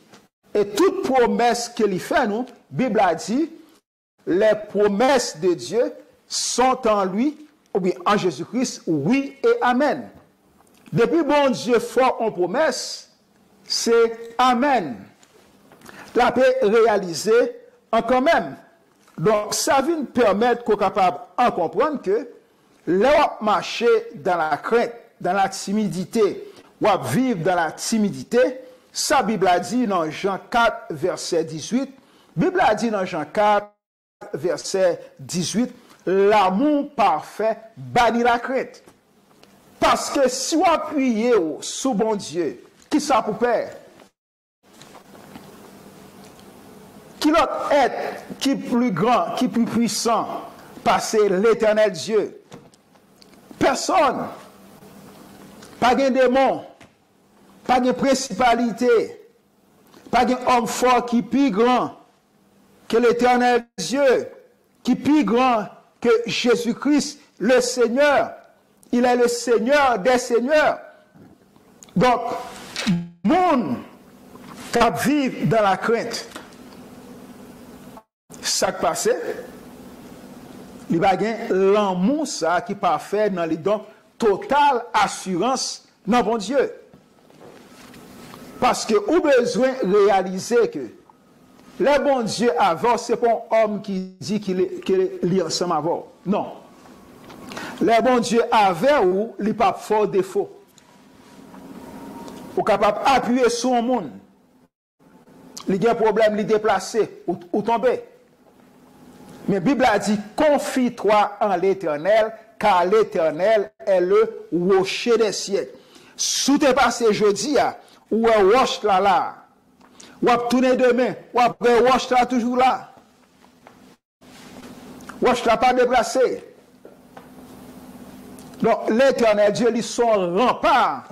Et toute promesse qu'il fait nous, Bible a dit, les promesses de Dieu sont en lui, ou bien en Jésus-Christ, oui et amen. Depuis bon Dieu fort en promesse, c'est amen. La paix réalisée en quand même. Donc ça vient permettre qu'on soit capable de comprendre que l'Europe marcher dans la crainte dans la timidité, ou à vivre dans la timidité, sa Bible a dit dans Jean 4, verset 18, Bible a dit dans Jean 4, verset 18, l'amour parfait bannit la crainte. Parce que si vous appuyez sous bon Dieu, qui ça pour faire? Qui l'autre être, qui plus grand, qui plus puissant, passer l'éternel Dieu? Personne. Pas de démon, pas de principalité, pas d'homme fort qui est plus grand que l'éternel Dieu, qui est plus grand que Jésus-Christ, le Seigneur. Il est le Seigneur des Seigneurs. Donc, monde qui vit dans la crainte, ça qui passe, il va gagner l'amour ça qui parfait dans les dons, totale assurance dans bon Dieu. Parce que vous besoin réaliser que le bon Dieu avant, ce n'est pas un homme qui dit qu'il est ensemble avant. Non. Le bon Dieu avait ou il n'est pas fort défaut. Ou capable d'appuyer sur un monde. Il y a un problème, il est déplacé ou tombé. Mais la Bible a dit, confie-toi en l'Éternel, car l'Éternel est le rocher des cieux. Si tu es passé jeudi, ou un roche là, ou à tourner demain, ou après roche là toujours là. Roche là pas déplacé. Donc l'Éternel Dieu, lui, son rempart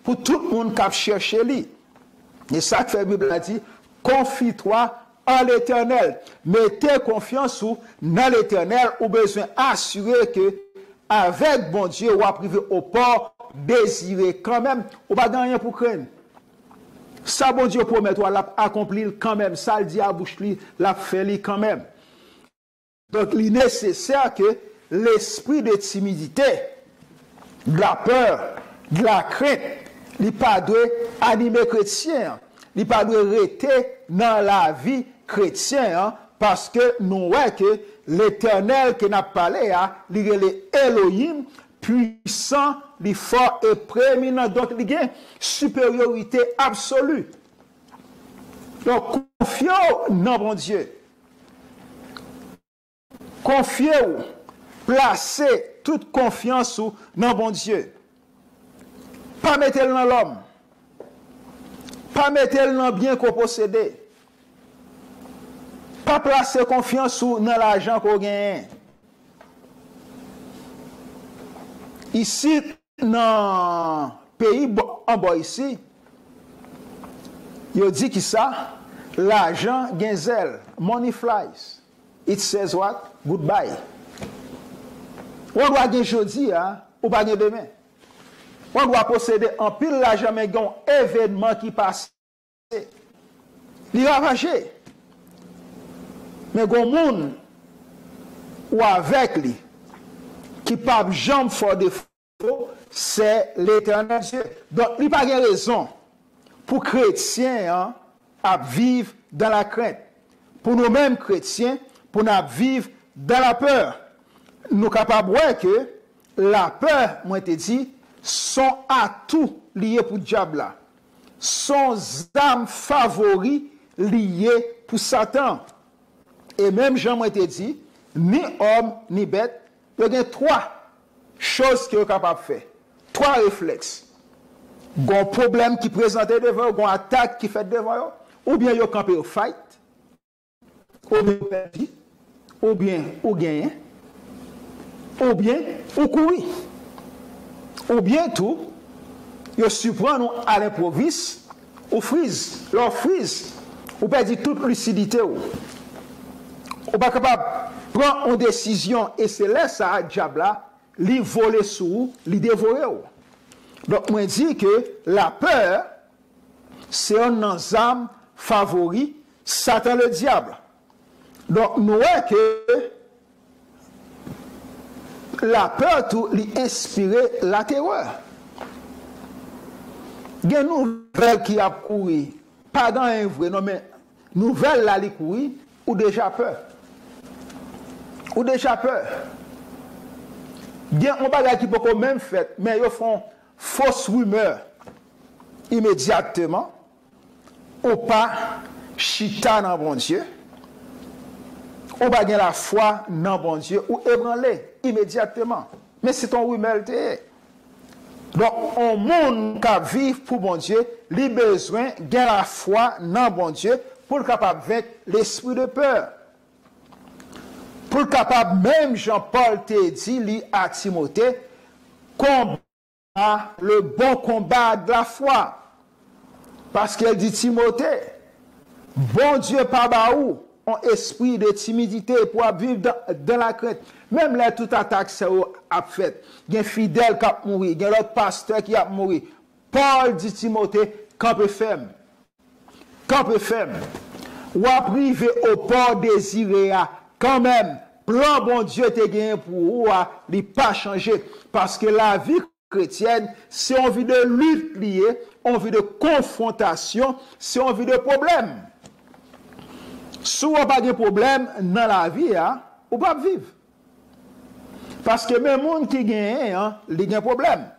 pour tout le monde qui cherche lui. Et ça que fait la Bible a dit, confie-toi en l'Éternel. Mettez confiance dans l'Éternel, ou besoin assurer que avec bon Dieu, ou à priver au port désiré quand même, ou pas gagner pour craindre. Ça, bon Dieu promet, toi, l'accomplir quand même. Ça, le dit à bouche, l'a fait quand même. Donc, il est nécessaire que l'esprit de timidité, de la peur, de la crainte, il pas doit animer chrétien. Il pas doit rester dans la vie chrétienne, parce que nous voyons que l'Éternel qui n'a pas parlé, il est Elohim, puissant, il est fort et prééminent. Donc, il y a une supériorité absolue. Donc, confiez-vous dans mon Dieu. Confiez-vous. Placez toute confiance dans mon Dieu. Pas mettez-le dans l'homme. Pas mettez-le dans le bien qu'on possède. Pas placer confiance dans l'argent qu'on gagne. Ici, dans le pays en bas ici, il dit que ça, l'argent gagne zèle. Money flies. It says what? Goodbye. On doit gagner aujourd'hui, ou pas gagner demain. On doit posséder un pile l'argent, mais il y a un événement qui passe. Il est ravagé. Mais il y a un monde ou avec lui qui ne peut jamais faire de faux, c'est l'Éternel Dieu. Donc, il n'y a pas de raison pour les chrétiens à vivre dans la crainte. Pour nous-mêmes chrétiens, pour nous vivre dans la peur. Nous sommes capables de voir que la peur, moi je te dis, sont atouts liés pour le diable. Sont âmes favoris liées pour Satan. Et même Jean moi te dit, ni homme, ni bête, il y a trois choses qu'il est capable de faire. Trois réflexes. Il y a un problème qui présente devant, il y a une attaque qui fait devant, ou bien il y a un campé au fight, ou bien perdu, ou bien ou gagné, ou bien ou courir. Ou bien tout, il surprend nous à l'improviste, ou frise, leur frise, ou perdre toute lucidité. Ou pas capable de prendre une décision et se laisser à diable là, lui voler sous, lui dévorer. Donc, moi, je dis que la peur, c'est un âme favori, Satan le diable. Donc, nous voyons que la peur, tout, lui inspirer la terreur. Il y a une nouvelle qui a couru, pas dans un vrai, non, mais nouvelle là, qui couru, ou déjà peur. Ou déjà peur. Bien, on bagage qui peut même fait, mais ils font fausse rumeur immédiatement, ou pas chita dans bon Dieu, ou pas la foi dans bon Dieu, ou ébranler immédiatement. Mais c'est ton rumeur. Donc, on monde qui vit pour bon Dieu, il a besoin de la foi dans bon Dieu pour capable vaincre l'esprit de peur. Pour capable, même Jean-Paul te dit à Timothée, combat le bon combat de la foi. Parce qu'elle dit Timothée, bon Dieu pas baou, un esprit de timidité pour vivre dans la crainte. Même là, toute attaque a fait. Il y a un fidèle qui a mouru, il y a l'autre pasteur qui a mouru. Paul dit Timothée, campez ferme. Campez ferme. Ou à priver au port désiré, quand même, plan bon Dieu te gagné pour vous, il n'a pas changé. Parce que la vie chrétienne, c'est envie de lutte liée, envie de confrontation, c'est envie de problème. Si vous n'avez pas de problème dans la vie, vous ne pouvez pas vivre. Parce que même les gens qui gagnent, ils ont un problème.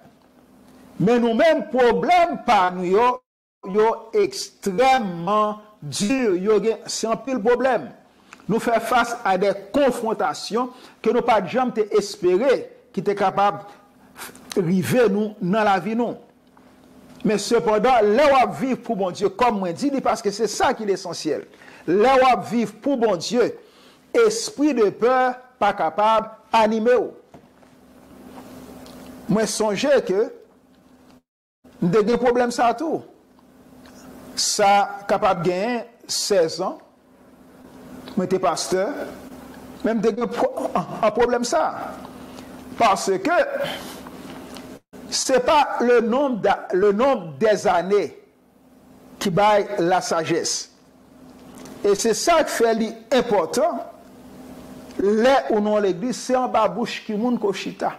Mais nous-mêmes, problème par nous, ils extrêmement dur, c'est un pile problème. Nous faisons face à des confrontations que nous pas jamais espérer qui étaient capables d'arriver nous dans la vie nous. Mais cependant, là où vivre pour bon Dieu, comme moi dit, parce que c'est ça qui est essentiel. Là où vivre pour bon Dieu, esprit de peur pas capable d'animer. Moi songez que nous avons des problèmes ça tout. Ça capable de gagner 16 ans. Moi j'étais pasteur. Même un problème ça. Parce que ce n'est pas le nombre des années qui baille la sagesse. Et c'est ça qui fait l'important. Là où non l'église, c'est en bas bouche qui moun ko chita.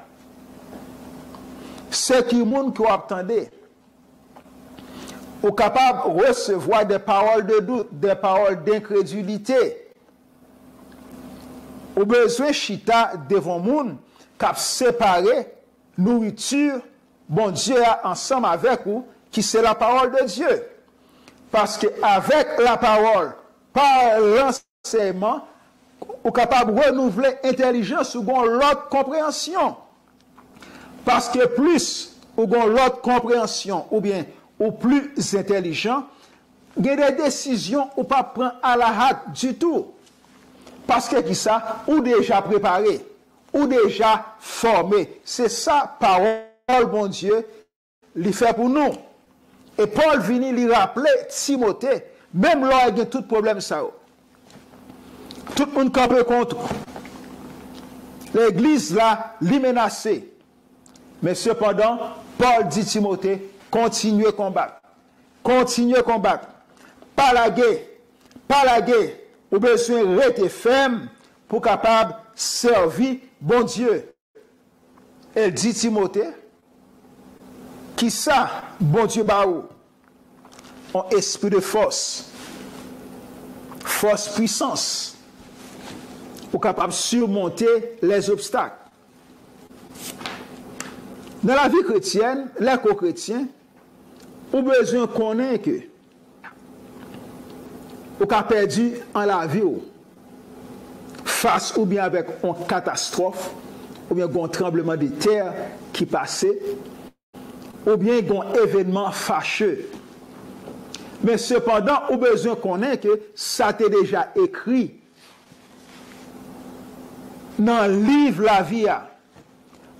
C'est qui moun qui attendait. Ou capable de recevoir des paroles de doute, des paroles d'incrédulité. Ou besoin chita devant moun cap séparer nourriture bon Dieu ensemble avec vous qui c'est la parole de Dieu. Parce que avec la parole, par l'enseignement, ou capable de renouveler l'intelligence ou l'autre compréhension. Parce que plus ou l'autre compréhension ou bien ou plus intelligent, il y a des décisions ou pas prendre à la hâte du tout. Parce que qui ça, ou déjà préparé, ou déjà formé. C'est ça, parole, bon Dieu, il fait pour nous. Et Paul vient lui rappeler, Timothée, même là, il y a tout problème ça. Tout le monde campe contre. L'église là, l'est menacée. Mais cependant, Paul dit Timothée, continuez à combattre. Continuez à combattre. Pas la guerre. Pas la guerre. Vous avez besoin de rester ferme pour capable servir bon Dieu. Elle dit Timothée, qui ça, bon Dieu baou, en esprit de force, force puissance, pour capable de surmonter les obstacles. Dans la vie chrétienne, les co-chrétiens ont besoin de connaître que vous avez perdu en la vie face ou bien avec une catastrophe, ou bien un tremblement de terre qui passait, ou bien un événement fâcheux. Mais cependant, vous avez besoin de connaître que ça t'est déjà écrit dans le livre La Vie.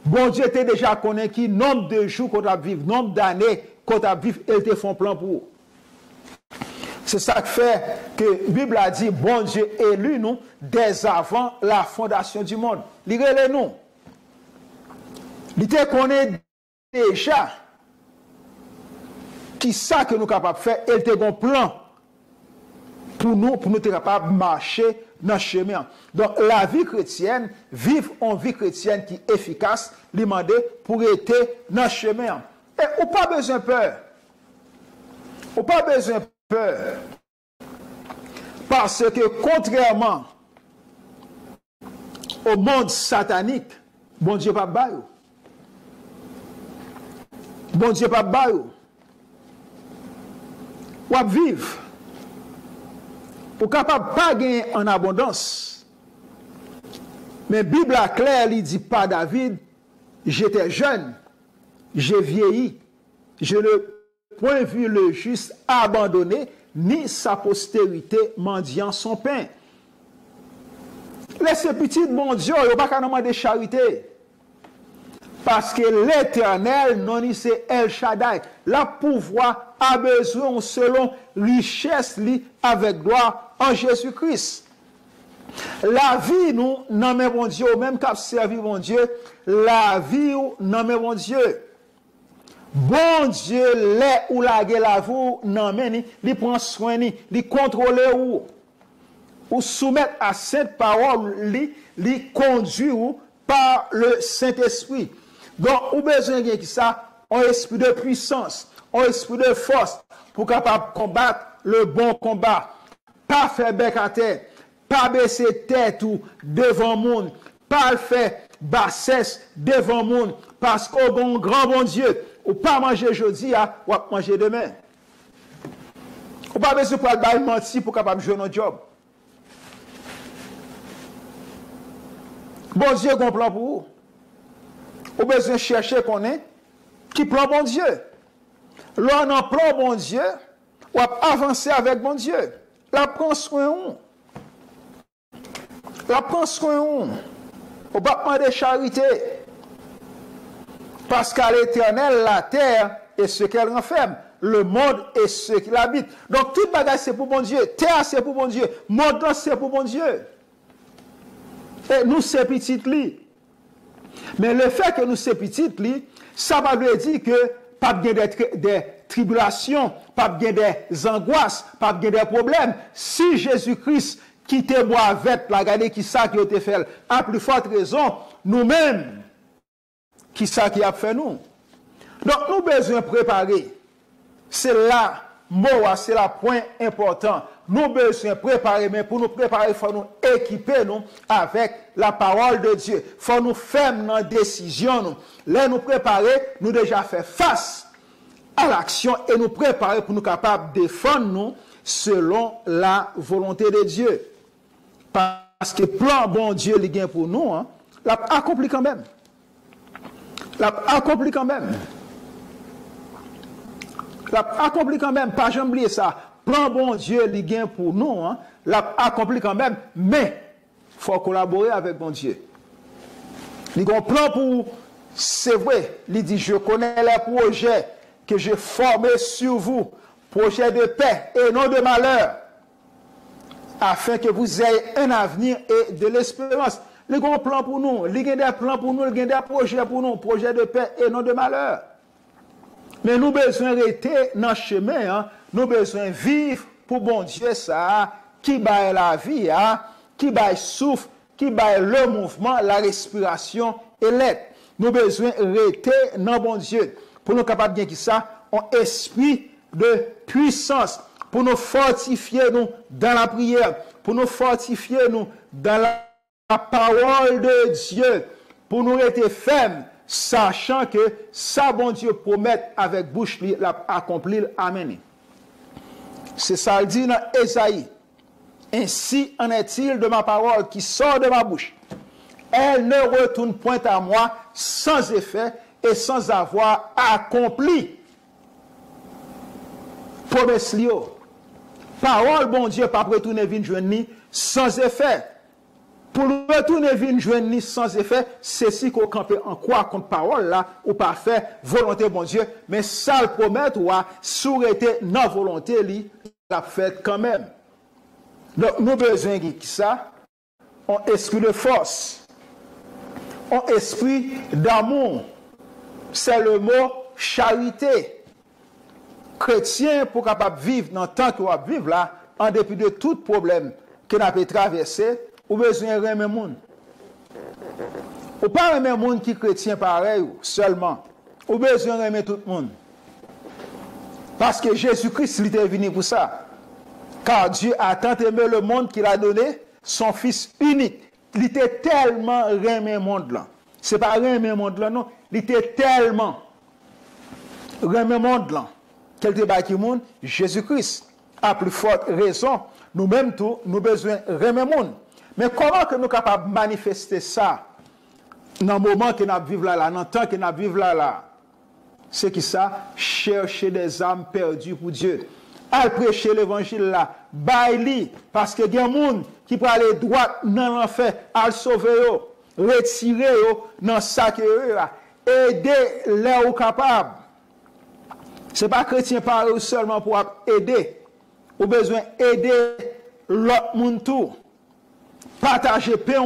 Bon Dieu t'es déjà connu qui nombre de jours qu'on a vivre, nombre d'années qu'on a vivre, et te font plan pour vous. C'est ça qui fait que la Bible a dit, bon Dieu élu nous dès avant la fondation du monde. Lisez-le nous. Il te connaît déjà qui ça que nous sommes capables de faire, il te un plan pour nous être capables de marcher dans le chemin. Donc la vie chrétienne, vivre une vie chrétienne qui est efficace, demander pour être dans le chemin. Et on n'a pas besoin de peur. On n'a pas besoin de peur. Parce que contrairement au monde satanique, bon Dieu pas bail. bon Dieu pas bail. Ou vivre. Ou capable pas gagner en abondance. Mais Bible a clair, il dit pas David, j'étais jeune, j'ai vieilli, je n'ai point vu le juste abandonné, ni sa postérité mendiant son pain. Laissez petit bon Dieu, il n'y a pas qu'à demander charité. Parce que l'Éternel, non, c'est El Shaddai. La pouvoir a besoin selon richesse li avec gloire en Jésus-Christ. La vie, nous, non, mais bon Dieu, même qu'à servir mon Dieu, la vie, non, mais bon Dieu. Bon Dieu, les ou la gueule à vous, non, mais il prend soin, il contrôle ou soumettre à cette parole, il conduit par le Saint-Esprit. Donc, ou besoin de ça, un esprit de puissance, un esprit de force, pour capable combattre le bon combat. Pas faire bec à terre, pas baisser tête ou devant le monde, pas le faire bassesse devant le monde, parce qu'au bon grand bon Dieu, ou pas manger aujourd'hui, ou manger demain. Ou pas besoin de mentir pour capable jouer notre job. Bon Dieu, qu'on plan pour vous. Ou besoin de chercher qu'on est, qui plan bon Dieu. Là, on en plan bon Dieu, ou avancer avec bon Dieu. La prend soin où? La prend soin où? Ou pas demander charité. Parce qu'à l'Éternel, la terre est ce qu'elle renferme. Le monde est ce qu'il habite. Donc, tout bagage, c'est pour bon Dieu. Terre, c'est pour bon Dieu. Monde, c'est pour bon Dieu. Et nous, c'est petit li. Mais le fait que nous, c'est petit li, ça va veut dire que pas bien des tribulations, pas bien des angoisses, pas bien des problèmes. Si Jésus-Christ quittait moi avec la garder qui ça qui a été fait, à plus forte raison, nous-mêmes, qui ça qui a fait nous. Donc, nous besoin préparer. C'est là, c'est le point important. Nous besoin préparer, mais pour nous préparer, il faut nous équiper nous avec la parole de Dieu. Il faut nous faire nos décisions. Nous. Là, nous préparer, nous déjà fait face à l'action et nous préparer pour nous capables de défendre nous selon la volonté de Dieu. Parce que le plan bon Dieu, il gagne pour nous, hein, l'a accompli quand même. L'a accompli quand même. L'a accompli quand même. Pas jamais oublier ça. Plan bon Dieu, il gagne pour nous, hein, l'a accompli quand même. Mais il faut collaborer avec bon Dieu. Il a un plan pour, c'est vrai, il dit, je connais les projets que j'ai formés sur vous, projets de paix et non de malheur, afin que vous ayez un avenir et de l'espérance. Il a un plan pour nous, il a des plans pour nous, il a des projets pour nous, projets de paix et non de malheur. Mais nous besoin rester dans le chemin, hein, nous besoin vivre pour bon Dieu ça, qui baille la vie, hein, qui baille souffle, qui baille le mouvement, la respiration et l'aide. Nous besoin rester dans bon Dieu pour nous capables de gagner ça, un esprit de puissance, pour nous fortifier nous dans la prière, pour nous fortifier nous dans la parole de Dieu, pour nous rester fermes, sachant que ça, bon Dieu, promet avec bouche, l'a accompli, amen. C'est ça, il dit dans Ésaïe. Ainsi en est-il de ma parole qui sort de ma bouche. Elle ne retourne point à moi sans effet et sans avoir accompli. Promesse lio. Parole, bon Dieu, pas retourner vin joindre sans effet. Pour retourner vin joindre sans effet, c'est si qu'on campe en quoi contre parole là, ou pas faire volonté, bon Dieu, mais ça le promet ou a souhaité non volonté li, la fait quand même. Donc, nous besoin de ça, un esprit de force, un esprit d'amour. C'est le mot charité. Chrétien, pour capable vivre dans le temps qu'on va vivre là, en dépit de tout problème que nous avons traversé, ou besoin de aimer le monde. Ou pas aimer le monde qui est chrétien pareil seulement. Ou besoin d'aimer tout le monde. Parce que Jésus-Christ, il est venu pour ça. Car Dieu a tant aimé le monde qu'il a donné son Fils unique. Il était tellement aimé le monde là. Ce n'est pas aimer le monde là, non. Il était tellement. remet monde là. Quel débat qui monde? Jésus-Christ. À plus forte raison, nous-mêmes tous, nous besoin remet monde. Mais comment que nous sommes capables de manifester ça dans le moment que nous vivons là, dans le temps que nous vivons là? C'est qui ça? Chercher des âmes perdues pour Dieu. Al prêcher l'évangile là, baili, parce que il y a des gens qui peuvent aller droit dans l'enfer, al sauver yo, retirer yo dans ça que yo là, aider les ou capables. C'est pas chrétien par eux seulement pour aider, ou besoin aider l'autre monde tout. Partager pain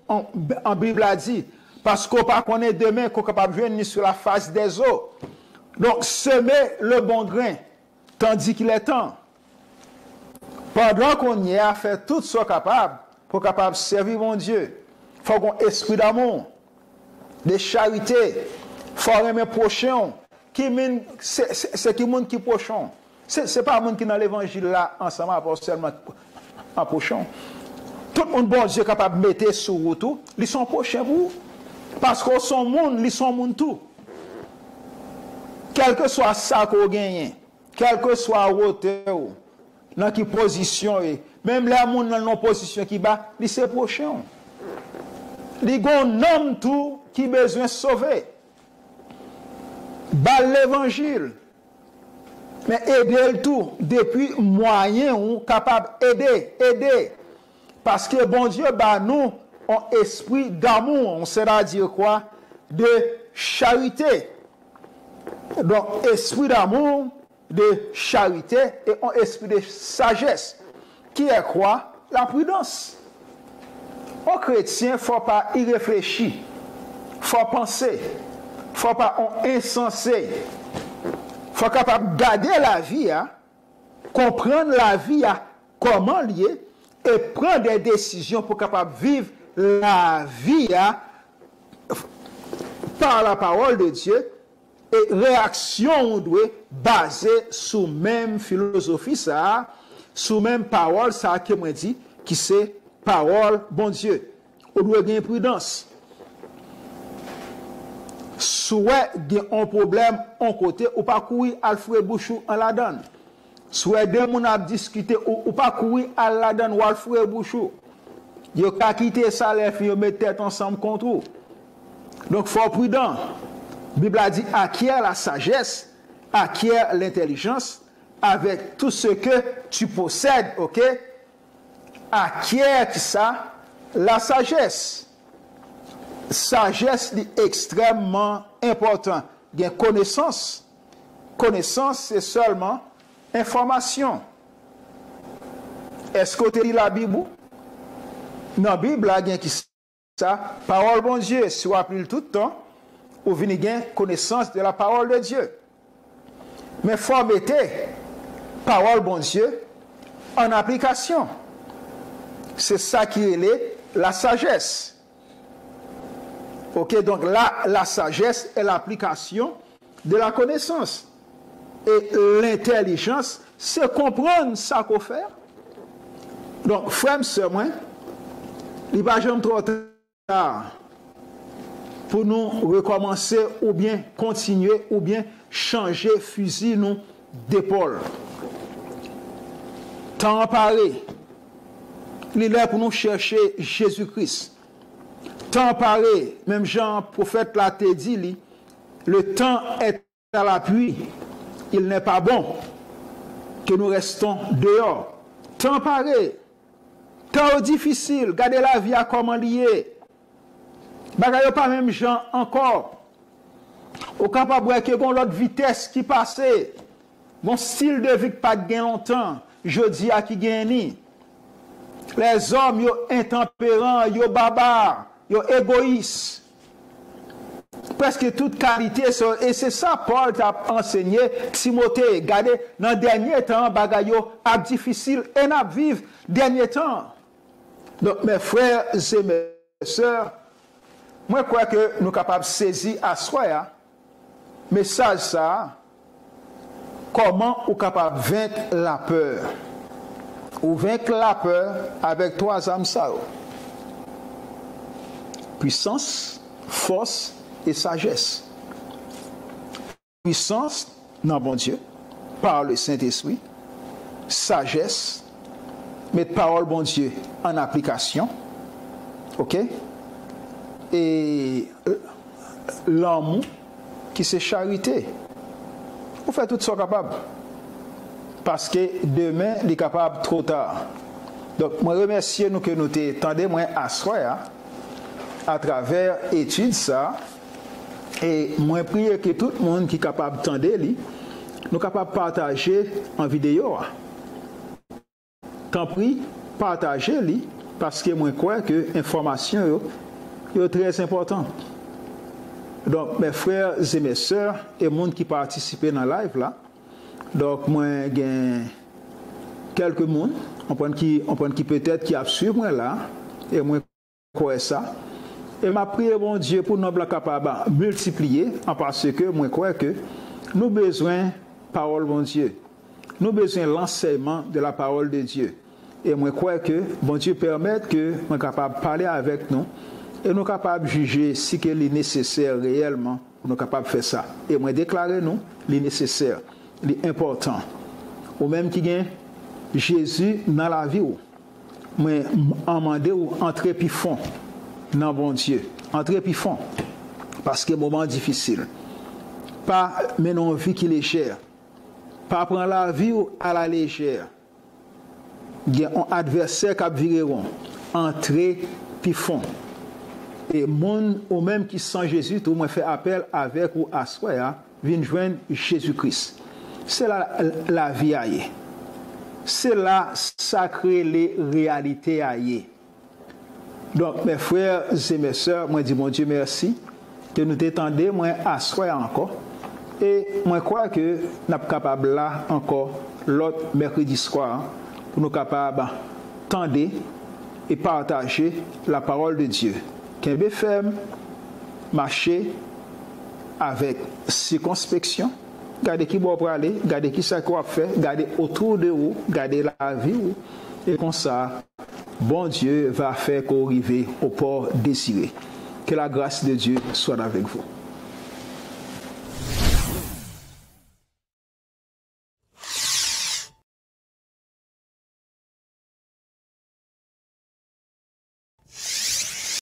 en Bible a dit, parce qu'on pas connaît demain qu'on est capable de venir sur la face des eaux. Donc semer le bon grain. Tandis qu'il est temps. Pendant qu'on y est à faire tout ce capable pour capable servir mon Dieu, il faut qu'on ait esprit d'amour, de charité, il faut aimer prochain. C'est qui monde qui prochain. C'est pas le monde qui dans l'évangile là ensemble seulement en prochain. Tout le monde bon Dieu capable de mettre sur vous tout, ils sont prochains vous. Parce que son monde, ils sont monde tout. Quel que soit ça qu'on gagne. Quel que soit hauteur, dans quelle position, même les gens dans une position qui bat, ils sont prochains. Ils ont un homme tout qui a besoin de sauver. Bas l'évangile. Mais aider le tout, depuis moyen ou capable aider. Parce que bon Dieu, bah nous, un esprit d'amour, c'est-à-dire quoi? De charité. Donc, esprit d'amour, de charité et un esprit de sagesse, qui est quoi? La prudence. Un chrétien, il ne faut pas y réfléchir, il faut penser, il ne faut pas insensé. Il faut capable de garder la vie, comprendre la vie, comment lier, et prendre des décisions pour capable vivre la vie par la parole de Dieu. Et réaction, on doit baser sur même philosophie, ça, sur même parole, ça, que moi dit, qui c'est parole, bon Dieu. On doit gagner prudence. Soit un problème, en côté, ou pas courir à le bouchou en la donne. Soit deux moun a discuté, ou pas courir à la donne ou à le bouchou. Yo ka quitter ça, les filles, mettre tête ensemble contre vous. Donc, faut prudent. La Bible a dit, acquiert la sagesse, acquiert l'intelligence, avec tout ce que tu possèdes, ok? Acquiert ça, la sagesse. Sagesse est extrêmement important. Il y a connaissance. Connaissance, c'est seulement information. Est-ce que tu lis la Bible? Dans la Bible, il y a qui ça, parole bon Dieu, si vous appelez tout le temps, ou venez gagner connaissance de la parole de Dieu. Mais il faut mettre parole bon Dieu en application. C'est ça qui est la sagesse. Ok, donc là, la sagesse est l'application de la connaissance. Et l'intelligence, c'est comprendre ça qu'on fait. Donc, frère, sœur, moi, il va jamais trop tard pour nous recommencer ou bien continuer ou bien changer fusil nous d'épaule. Temps paré, il est là pour nous chercher Jésus-Christ. Temps paré, même Jean, prophète l'a dit, le temps est à l'appui. Il n'est pas bon que nous restons dehors. Temps paré, temps difficile, gardez la vie à comment lier. Bagay pas même Jean encore. Au capable que gon l'autre vitesse qui passe. Mon style de vie pas gain longtemps. Jodi a qui gagne. Les hommes yo intempérants, yo barbares, yo égoïstes. Presque toute qualité et c'est ça Paul t'a enseigné Timothée. Regardez dans dernier temps bagay yo difficile et n'a vivre dernier temps. Donc mes frères et mes sœurs, moi, je crois que nous sommes capables de saisir à soi, message ça, comment nous sommes capables de vaincre la peur. Ou vaincre la peur avec trois âmes ça. Puissance, force et sagesse. Puissance, dans bon Dieu, par le Saint-Esprit, sagesse, mettre parole bon Dieu en application, ok? Et l'amour qui c'est charité. Vous faites tout ça capable. Parce que demain, il est capable trop tard. Donc, moi remercie nous que nous t'entendez moi asseoir à travers étude ça. Et moi prie que tout le monde qui est capable d'entendre, nous capable de partager en vidéo. Tant pis, partagez-les parce que moi crois que l'information est très importante. Donc, mes frères et mes sœurs et le monde qui participent dans le live là, donc moi j'ai quelques monde, on prend qui peut-être qui a suivi moi là, et moi crois ça. Et m'a prié bon Dieu pour nous capables de multiplier, parce que moi crois que nous avons besoin de parole bon Dieu. Nous avons besoin de l'enseignement de la parole de Dieu. Et moi crois que bon Dieu permet que nous sommes capables de parler avec nous et nous sommes capables de juger si il est nécessaire réellement pour nous capables de faire ça. Et moi déclarer nous les nécessaire, les important. Ou même qui gagne Jésus dans la vie, moi demander ou entrer puis fond dans bon Dieu, entrer puis fond parce que moment difficile. Pas mener une vie qui est légère. Pas prendre la vie à la légère. Il y a un adversaire qui a viré entrer puis fond. Et monde ou même qui sent Jésus, tout le monde fait appel avec ou à soi, vient joindre Jésus-Christ. C'est la vie aille. C'est la sacrée les réalités aille. Donc mes frères et mes sœurs, moi dis mon Dieu merci que nous t'étendez moi à soi encore. Et moi crois que nous sommes capables là encore l'autre mercredi soir pour nous capables tendre et partager la parole de Dieu. Qu'un ferme, marcher avec circonspection, gardez qui va aller, gardez qui ça quoi faire, gardez autour de vous, gardez la vie et comme ça, bon Dieu va faire qu'on arrive au port désiré. Que la grâce de Dieu soit avec vous.